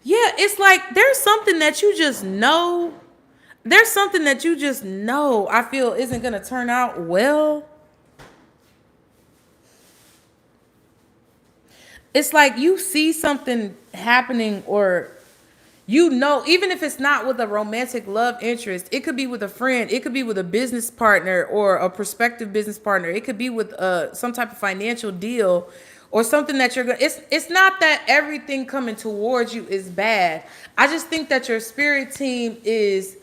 Yeah, it's like there's something that you just know. There's something that you just know, I feel, isn't going to turn out well. It's like you see something happening, or you know, even if it's not with a romantic love interest, it could be with a friend, it could be with a business partner or a prospective business partner, it could be with some type of financial deal or something that you're going to, it's not that everything coming towards you is bad. I just think that your spirit team is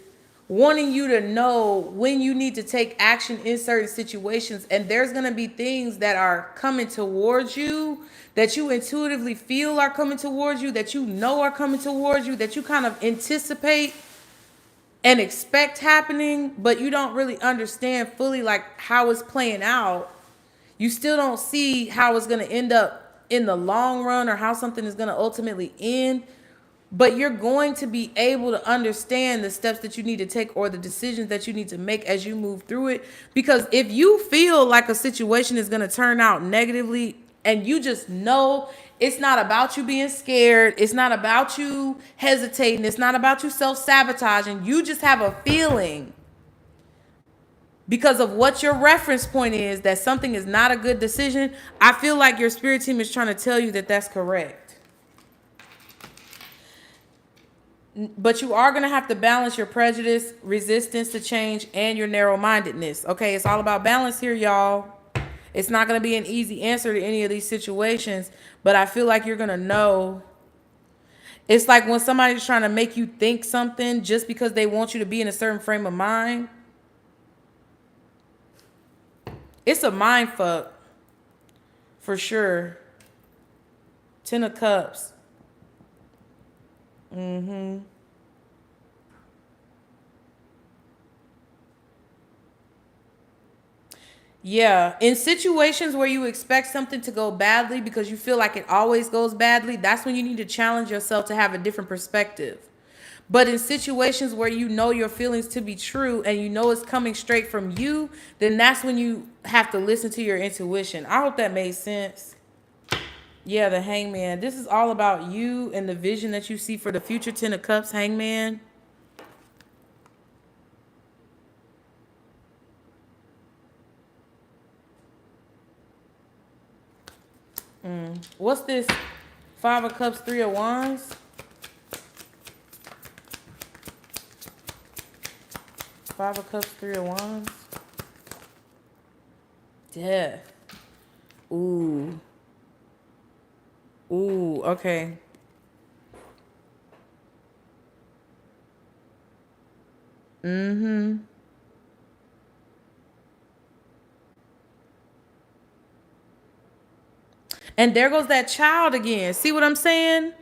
wanting you to know when you need to take action in certain situations, and there's going to be things that are coming towards you that you intuitively feel are coming towards you, that you know are coming towards you, that you kind of anticipate and expect happening, but you don't really understand fully like how it's playing out. You still don't see how it's going to end up in the long run, or how something is going to ultimately end. But you're going to be able to understand the steps that you need to take, or the decisions that you need to make as you move through it. Because if you feel like a situation is going to turn out negatively, and you just know it's not about you being scared, it's not about you hesitating, it's not about you self-sabotaging, you just have a feeling because of what your reference point is that something is not a good decision, I feel like your spirit team is trying to tell you that that's correct. But you are going to have to balance your prejudice, resistance to change, and your narrow-mindedness. Okay, it's all about balance here, y'all. It's not going to be an easy answer to any of these situations, but I feel like you're going to know. It's like when somebody's trying to make you think something just because they want you to be in a certain frame of mind. It's a mind fuck, for sure. Ten of Cups. Yeah, in situations where you expect something to go badly because you feel like it always goes badly, that's when you need to challenge yourself to have a different perspective. But in situations where you know your feelings to be true and you know it's coming straight from you, then that's when you have to listen to your intuition. I hope that made sense. Yeah, the Hangman. This is all about you and the vision that you see for the future. Ten of Cups, Hangman. What's this? Five of Cups, Three of Wands. Five of Cups, Three of Wands. Death. Ooh. Ooh, okay. And there goes that child again. See what I'm saying?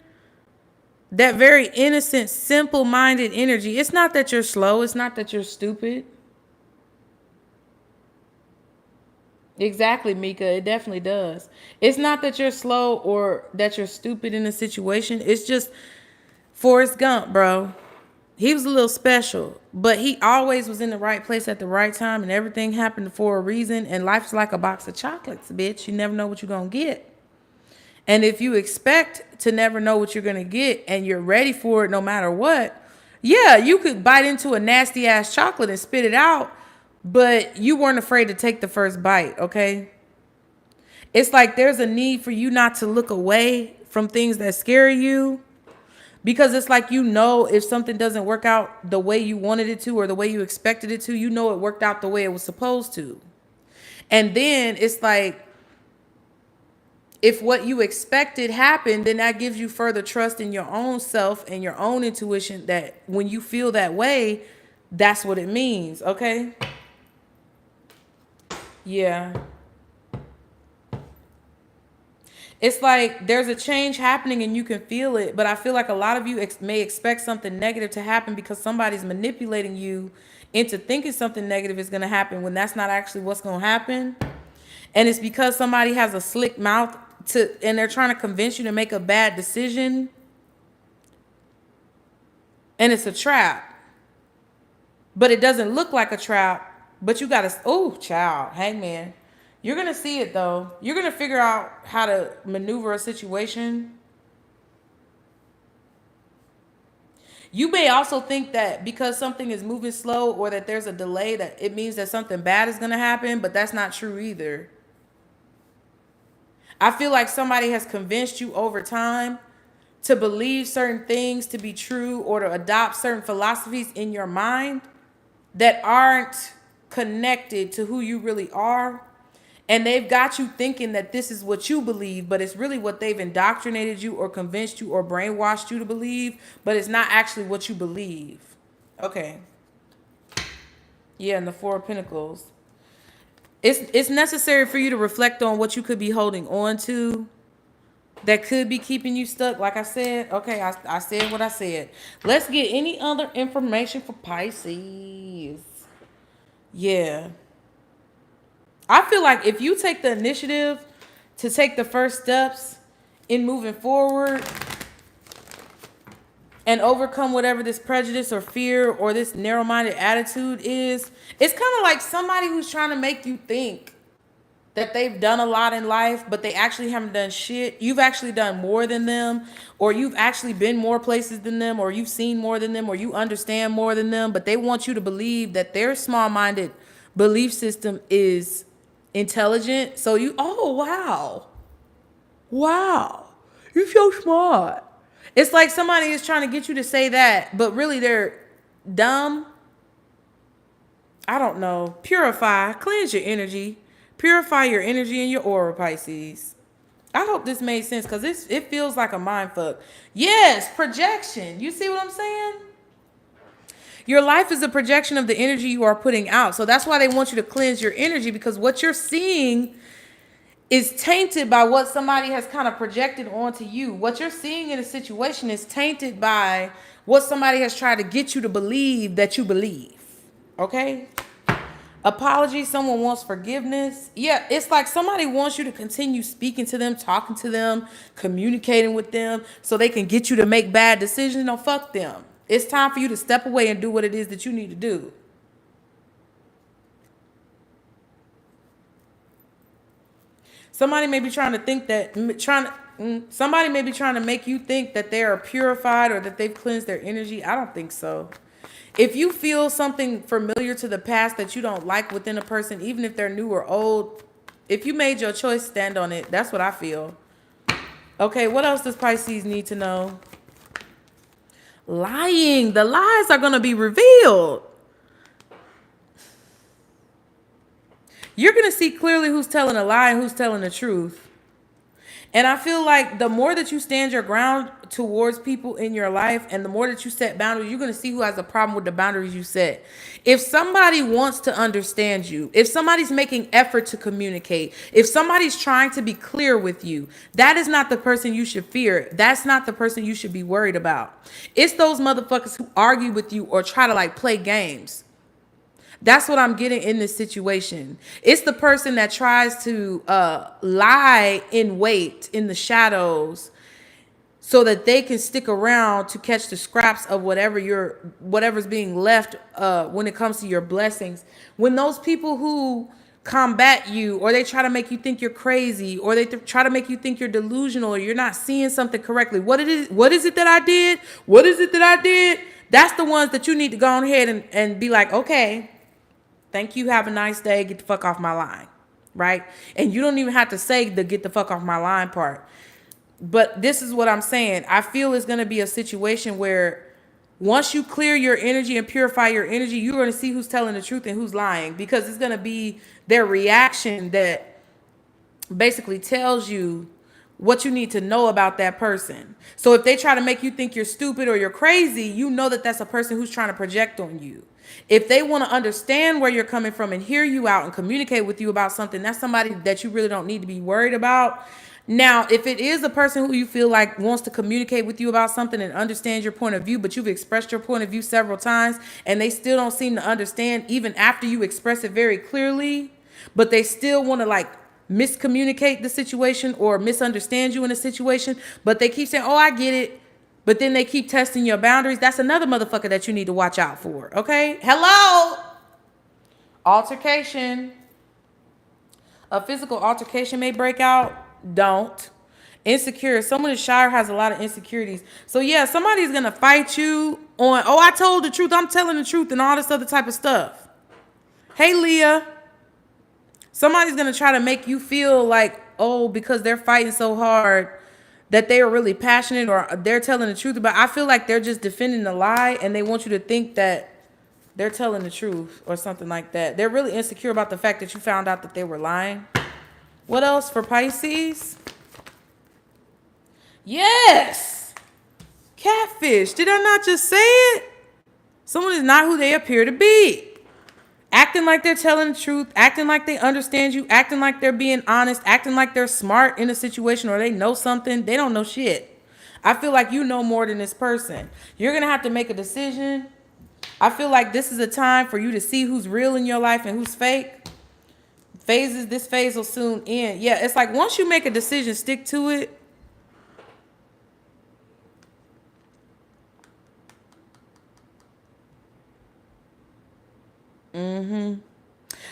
That very innocent, simple-minded energy. It's not that you're slow. It's not that you're stupid. Exactly, Mika. It definitely does. It's not that you're slow or that you're stupid in a situation. It's just Forrest Gump, bro. He was a little special, but he always was in the right place at the right time, and everything happened for a reason. And life's like a box of chocolates, bitch. You never know what you're going to get. And if you expect to never know what you're going to get and you're ready for it no matter what, yeah, you could bite into a nasty ass chocolate and spit it out. but you weren't afraid to take the first bite, okay? It's like there's a need for you not to look away from things that scare you, because it's like, you know, if something doesn't work out the way you wanted it to or the way you expected it to, you know it worked out the way it was supposed to. And then it's like, if what you expected happened, then that gives you further trust in your own self and your own intuition that when you feel that way, that's what it means, okay? Yeah. It's like there's a change happening and you can feel it, but I feel like a lot of you may expect something negative to happen because somebody's manipulating you into thinking something negative is going to happen when that's not actually what's going to happen. And it's because somebody has a slick mouth and they're trying to convince you to make a bad decision. And it's a trap. But it doesn't look like a trap. But you got to, oh, child, hangman. You're going to see it, though. You're going to figure out how to maneuver a situation. You may also think that because something is moving slow or that there's a delay, that it means that something bad is going to happen, but that's not true either. I feel like somebody has convinced you over time to believe certain things to be true or to adopt certain philosophies in your mind that aren't connected to who you really are. And they've got you thinking that this is what you believe, but it's really what they've indoctrinated you or convinced you or brainwashed you to believe, but it's not actually what you believe. Okay. Yeah, and the Four of Pentacles. It's necessary for you to reflect on what you could be holding on to that could be keeping you stuck. Like I said, okay, I said what I said. Let's get any other information for Pisces. Yeah. I feel like if you take the initiative to take the first steps in moving forward and overcome whatever this prejudice or fear or this narrow-minded attitude is, it's kind of like somebody who's trying to make you think that they've done a lot in life, but they actually haven't done shit. You've actually done more than them, or you've actually been more places than them, or you've seen more than them, or you understand more than them, but they want you to believe that their small-minded belief system is intelligent. So you, oh, wow. Wow. You're so smart. It's like somebody is trying to get you to say that, but really they're dumb. I don't know. Purify, cleanse your energy. Purify your energy and your aura, Pisces. I hope this made sense because it feels like a mind fuck. Yes, projection. You see what I'm saying? Your life is a projection of the energy you are putting out. So that's why they want you to cleanse your energy, because what you're seeing is tainted by what somebody has kind of projected onto you. What you're seeing in a situation is tainted by what somebody has tried to get you to believe that you believe. Okay? Apology, someone wants forgiveness. Yeah, it's like somebody wants you to continue speaking to them, talking to them, communicating with them so they can get you to make bad decisions. No, fuck them. It's time for you to step away and do what it is that you need to do. Somebody may be trying to think that, somebody may be trying to make you think that they are purified or that they've cleansed their energy. I don't think so. If you feel something familiar to the past that you don't like within a person, even if they're new or old, if you made your choice, stand on it. That's what I feel. Okay, what else does Pisces need to know? Lying. The lies are going to be revealed. You're going to see clearly who's telling a lie and who's telling the truth. And I feel like the more that you stand your ground towards people in your life and the more that you set boundaries, you're going to see who has a problem with the boundaries you set. If somebody wants to understand you, if somebody's making effort to communicate, if somebody's trying to be clear with you, that is not the person you should fear. That's not the person you should be worried about. It's those motherfuckers who argue with you or try to like play games. That's what I'm getting in this situation. It's the person that tries to lie in wait in the shadows so that they can stick around to catch the scraps of whatever's being left when it comes to your blessings. When those people who combat you, or they try to make you think you're crazy, or they try to make you think you're delusional, or you're not seeing something correctly. What is it that I did? What is it that I did? That's the ones that you need to go ahead and be like, okay, Thank you. Have a nice day. Get the fuck off my line. Right? And you don't even have to say the get the fuck off my line part. But this is what I'm saying. I feel it's going to be a situation where once you clear your energy and purify your energy, you're going to see who's telling the truth and who's lying, because it's going to be their reaction that basically tells you what you need to know about that person. So if they try to make you think you're stupid or you're crazy, you know that that's a person who's trying to project on you. If they want to understand where you're coming from and hear you out and communicate with you about something, that's somebody that you really don't need to be worried about. Now, if it is a person who you feel like wants to communicate with you about something and understand your point of view, but you've expressed your point of view several times and they still don't seem to understand even after you express it very clearly, but they still want to like miscommunicate the situation or misunderstand you in a situation, but they keep saying, oh, I get it. But then they keep testing your boundaries. That's another motherfucker that you need to watch out for. Okay. Hello. Altercation. A physical altercation may break out. Don't. Insecure. Someone is shy or has a lot of insecurities. So yeah, somebody's going to fight you on, oh, I told the truth. I'm telling the truth and all this other type of stuff. Hey, Leah. Somebody's going to try to make you feel like, oh, because they're fighting so hard that they are really passionate or they're telling the truth. But I feel like they're just defending the lie and they want you to think that they're telling the truth or something like that. They're really insecure about the fact that you found out that they were lying. What else for Pisces? Yes. Catfish. Did I not just say it? Someone is not who they appear to be. Acting like they're telling the truth, acting like they understand you, acting like they're being honest, acting like they're smart in a situation or they know something. They don't know shit. I feel like you know more than this person. You're going to have to make a decision. I feel like this is a time for you to see who's real in your life and who's fake. This phase will soon end. Yeah, it's like once you make a decision, stick to it.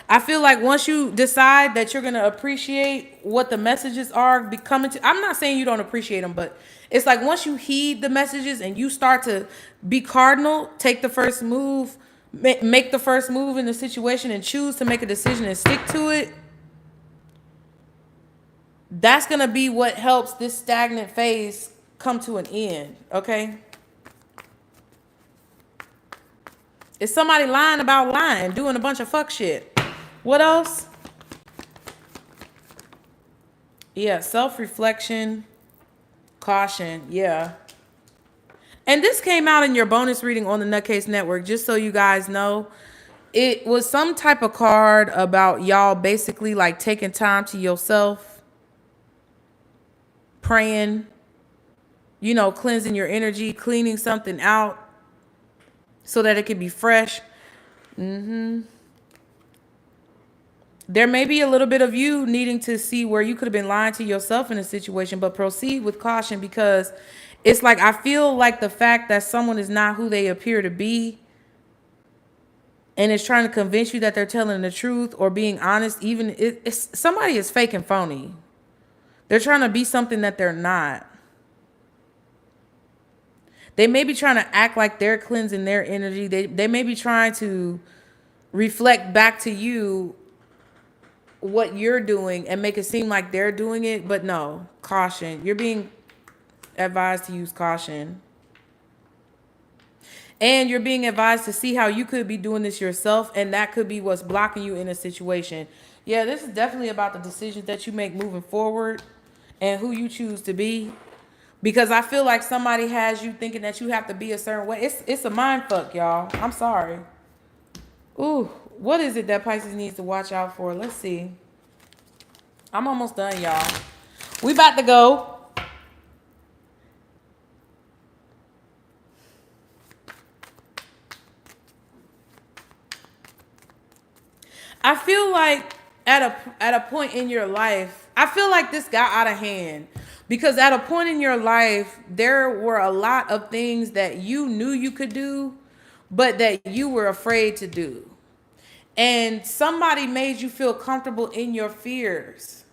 I feel like once you decide that you're going to appreciate what the messages are becoming to, I'm not saying you don't appreciate them, but it's like once you heed the messages and you start to be cardinal, take the first move, make the first move in the situation and choose to make a decision and stick to it. That's going to be what helps this stagnant phase come to an end. Okay. It's somebody lying about lying, doing a bunch of fuck shit. What else? Yeah, self-reflection, caution, yeah. And this came out in your bonus reading on the Nutcase Network, just so you guys know. It was some type of card about y'all basically like taking time to yourself, praying, you know, cleansing your energy, cleaning something out so that it can be fresh. There may be a little bit of you needing to see where you could have been lying to yourself in a situation, but proceed with caution, because it's like I feel like the fact that someone is not who they appear to be and is trying to convince you that they're telling the truth or being honest, even it's somebody is fake and phony. They're trying to be something that they're not. They may be trying to act like they're cleansing their energy. They may be trying to reflect back to you what you're doing and make it seem like they're doing it, but no, caution. You're being advised to use caution. And you're being advised to see how you could be doing this yourself, and that could be what's blocking you in a situation. Yeah, this is definitely about the decisions that you make moving forward and who you choose to be. Because I feel like somebody has you thinking that you have to be a certain way. It's a mind fuck, y'all. I'm sorry. Ooh, what is it that Pisces needs to watch out for? Let's see. I'm almost done, y'all. We about to go. I feel like at a point in your life, I feel like this got out of hand. Because at a point in your life, there were a lot of things that you knew you could do, but that you were afraid to do. And somebody made you feel comfortable in your fears.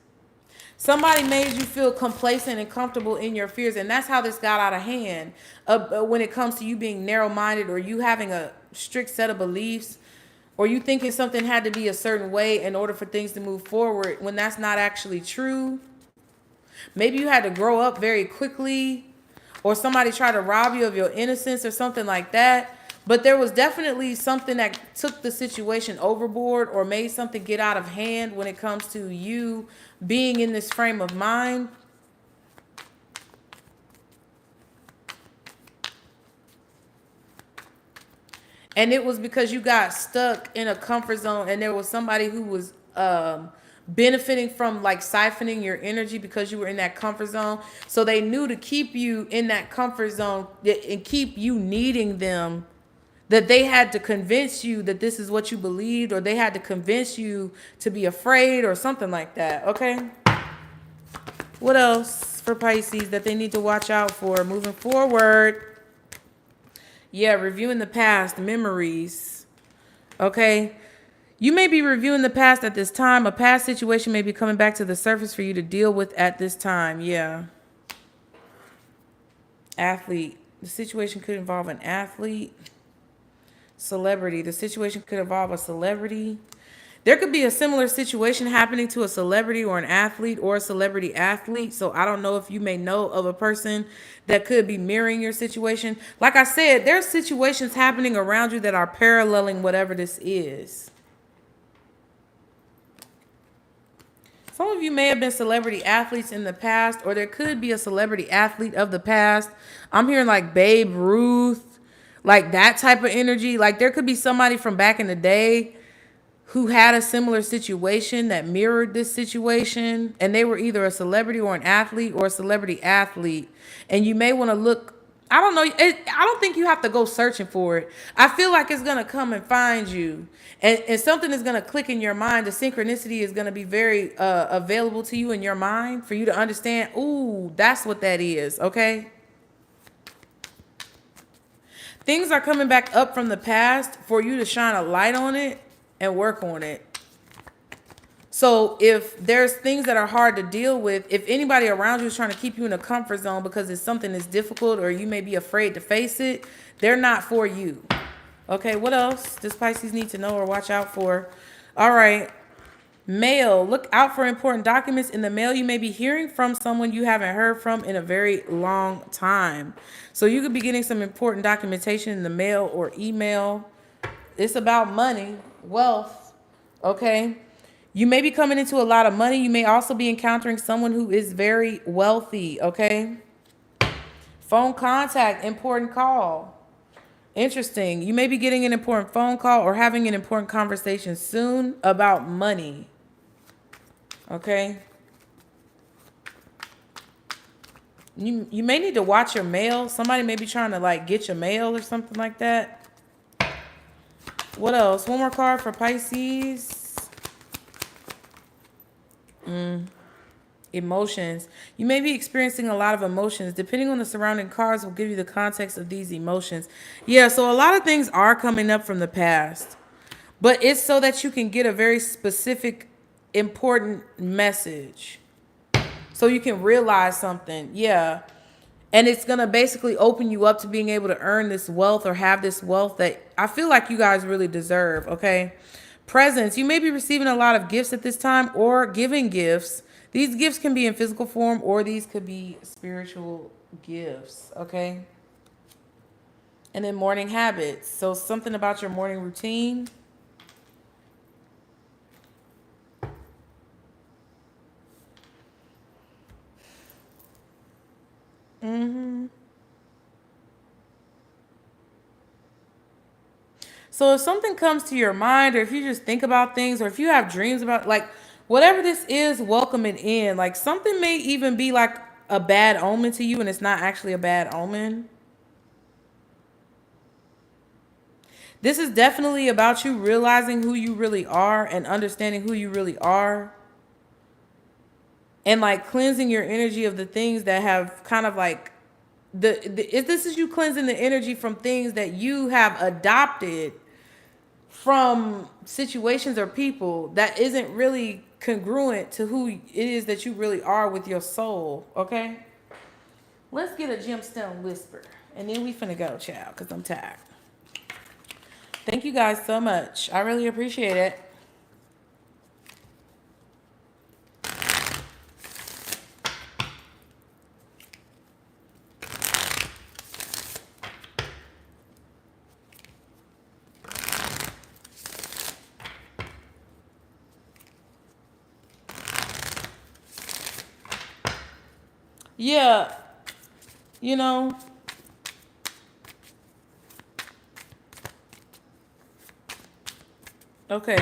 Somebody made you feel complacent and comfortable in your fears. And that's how this got out of hand when it comes to you being narrow-minded or you having a strict set of beliefs or you thinking something had to be a certain way in order for things to move forward when that's not actually true. Maybe you had to grow up very quickly, or somebody tried to rob you of your innocence or something like that. But there was definitely something that took the situation overboard or made something get out of hand when it comes to you being in this frame of mind. And it was because you got stuck in a comfort zone, and there was somebody who was benefiting from like siphoning your energy because you were in that comfort zone. So they knew to keep you in that comfort zone and keep you needing them, that they had to convince you that this is what you believed, or they had to convince you to be afraid or something like that. Okay. What else for Pisces that they need to watch out for moving forward? Yeah, reviewing the past, memories. Okay. You may be reviewing the past at this time. A past situation may be coming back to the surface for you to deal with at this time. Yeah. Athlete. The situation could involve an athlete. Celebrity. The situation could involve a celebrity. There could be a similar situation happening to a celebrity or an athlete or a celebrity athlete. So I don't know if you may know of a person that could be mirroring your situation. Like I said, there's situations happening around you that are paralleling whatever this is. Some of you may have been celebrity athletes in the past, or there could be a celebrity athlete of the past. I'm hearing like Babe Ruth, like that type of energy. Like there could be somebody from back in the day who had a similar situation that mirrored this situation, and they were either a celebrity or an athlete or a celebrity athlete. And you may want to look, I don't know, I don't think you have to go searching for it. I feel like it's going to come and find you, and something is going to click in your mind. The synchronicity is going to be very available to you in your mind for you to understand, ooh, that's what that is, okay? Things are coming back up from the past for you to shine a light on it and work on it. So if there's things that are hard to deal with, if anybody around you is trying to keep you in a comfort zone because it's something that's difficult or you may be afraid to face it, they're not for you. Okay, what else does Pisces need to know or watch out for? All right. Mail. Look out for important documents in the mail. You may be hearing from someone you haven't heard from in a very long time. So you could be getting some important documentation in the mail or email. It's about money, wealth, okay? You may be coming into a lot of money. You may also be encountering someone who is very wealthy, okay? Phone contact, important call. Interesting. You may be getting an important phone call or having an important conversation soon about money, okay? You may need to watch your mail. Somebody may be trying to like get your mail or something like that. What else? One more card for Pisces. Emotions. You may be experiencing a lot of emotions. Depending on the surrounding cards will give you the context of these emotions. Yeah, so a lot of things are coming up from the past. But it's so that you can get a very specific, important message. So you can realize something. Yeah. And it's going to basically open you up to being able to earn this wealth or have this wealth that I feel like you guys really deserve, okay? Presents. You may be receiving a lot of gifts at this time or giving gifts. These gifts can be in physical form or these could be spiritual gifts, okay? And then morning habits. So something about your morning routine. So if something comes to your mind, or if you just think about things, or if you have dreams about, like, whatever this is, welcome it in. Like, something may even be like a bad omen to you, and it's not actually a bad omen. This is definitely about you realizing who you really are and understanding who you really are. And like cleansing your energy of the things that have kind of like, this is you cleansing the energy from things that you have adopted from situations or people that isn't really congruent to who it is that you really are with your soul, okay? Let's get a gemstone whisper, and then we finna go, child, because I'm tired. Thank you guys so much. I really appreciate it. Yeah, you know, okay.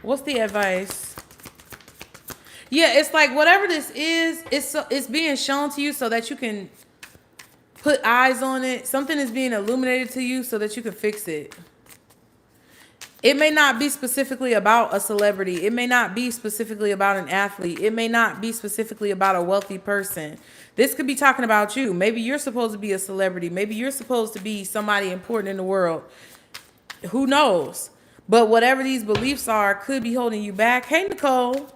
What's the advice? Yeah, it's like whatever this is, it's being shown to you so that you can put eyes on it. Something is being illuminated to you so that you can fix it. It may not be specifically about a celebrity. It may not be specifically about an athlete. It may not be specifically about a wealthy person. This could be talking about you. Maybe you're supposed to be a celebrity. Maybe you're supposed to be somebody important in the world. Who knows? But whatever these beliefs are could be holding you back. Hey, Nicole.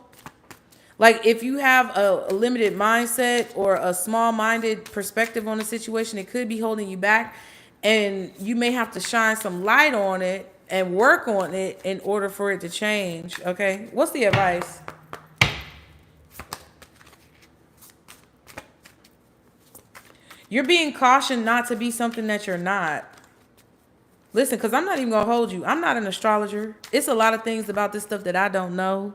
Like if you have a limited mindset or a small-minded perspective on the situation, it could be holding you back. And you may have to shine some light on it and work on it in order for it to change. Okay. What's the advice? You're being cautioned not to be something that you're not. Listen, because I'm not even going to hold you. I'm not an astrologer. It's a lot of things about this stuff that I don't know.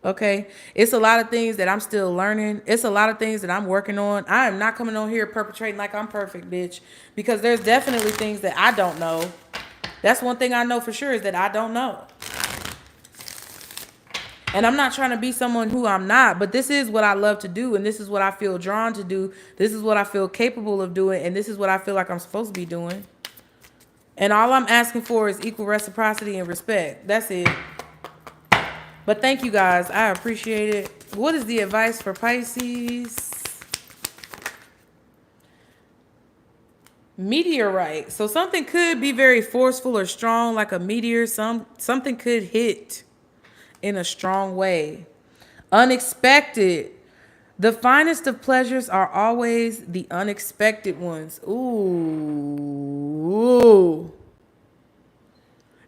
Okay. It's a lot of things that I'm still learning. It's a lot of things that I'm working on. I am not coming on here perpetrating like I'm perfect, bitch. Because there's definitely things that I don't know. That's one thing I know for sure is that I don't know. And I'm not trying to be someone who I'm not, but this is what I love to do. And this is what I feel drawn to do. This is what I feel capable of doing. And this is what I feel like I'm supposed to be doing. And all I'm asking for is equal reciprocity and respect. That's it. But thank you guys. I appreciate it. What is the advice for Pisces? Meteorite. So something could be very forceful or strong like a meteor. Something could hit in a strong way. Unexpected. The finest of pleasures are always the unexpected ones. Ooh.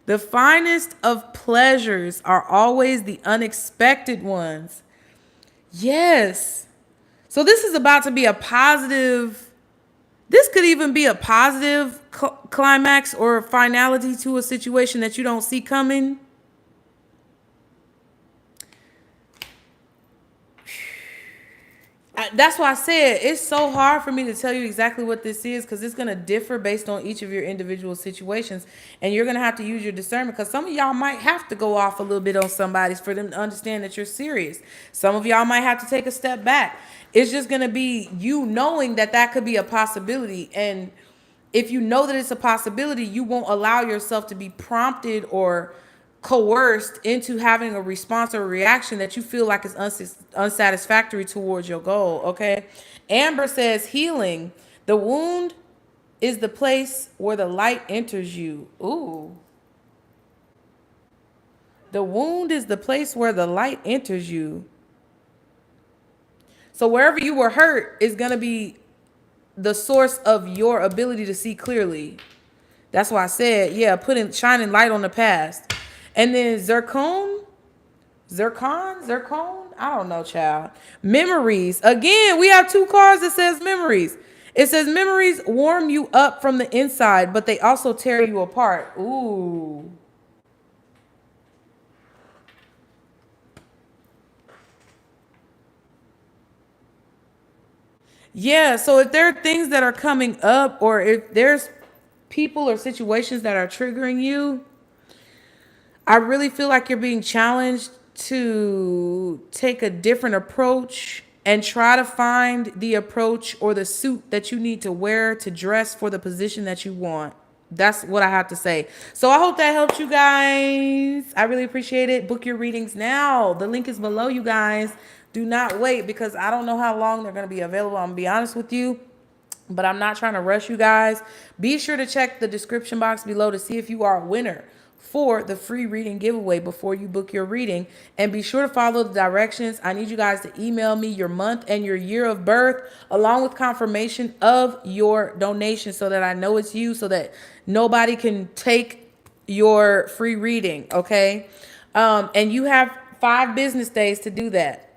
The finest of pleasures are always the unexpected ones. Yes. So this is about to be a positive. This could even be a positive climax or finality to a situation that you don't see coming. That's why I said it's so hard for me to tell you exactly what this is because it's going to differ based on each of your individual situations. And you're going to have to use your discernment because some of y'all might have to go off a little bit on somebody's for them to understand that you're serious. Some of y'all might have to take a step back. It's just going to be you knowing that that could be a possibility. And if you know that it's a possibility, you won't allow yourself to be prompted or coerced into having a response or a reaction that you feel like is unsatisfactory towards your goal. Okay. Amber says healing. The wound is the place where the light enters you. Ooh. The wound is the place where the light enters you. So wherever you were hurt is going to be the source of your ability to see clearly. That's why I said, yeah, shining light on the past. And then zircon, I don't know, child. Memories. Again, we have two cards that says memories. It says memories warm you up from the inside, but they also tear you apart. Ooh. Yeah, so if there are things that are coming up or if there's people or situations that are triggering you, I really feel like you're being challenged to take a different approach and try to find the approach or the suit that you need to wear to dress for the position that you want. That's what I have to say. So I hope that helps you guys. I really appreciate it. Book your readings now. The link is below, you guys. Do not wait because I don't know how long they're going to be available. I'm going to be honest with you, but I'm not trying to rush you guys. Be sure to check the description box below to see if you are a winner for the free reading giveaway before you book your reading. And be sure to follow the directions. I need you guys to email me your month and your year of birth along with confirmation of your donation so that I know it's you, so that nobody can take your free reading, okay? And you have 5 business days to do that.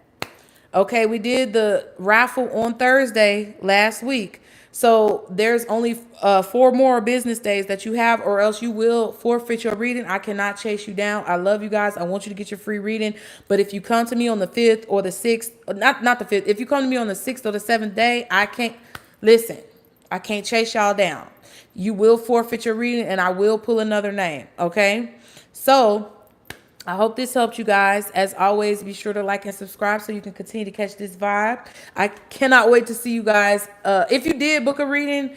Okay, we did the raffle on Thursday last week. So there's only 4 more business days that you have, or else you will forfeit your reading. I cannot chase you down. I love you guys. I want you to get your free reading. But if you come to me on the 5th or the 6th, not the 5th, if you come to me on the 6th or the 7th day, I can't, listen, I can't chase y'all down. You will forfeit your reading and I will pull another name, okay? So I hope this helped you guys. As always, be sure to like and subscribe so you can continue to catch this vibe. I cannot wait to see you guys. If you did book a reading,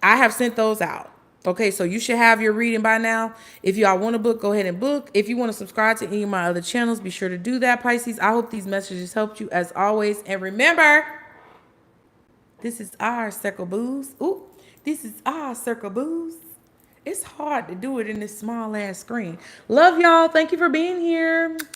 I have sent those out. Okay, so you should have your reading by now. If y'all want to book, go ahead and book. If you want to subscribe to any of my other channels, be sure to do that, Pisces. I hope these messages helped you as always. And remember, this is our circle booze. Ooh, this is our circle booze. It's hard to do it in this small ass screen. Love y'all. Thank you for being here.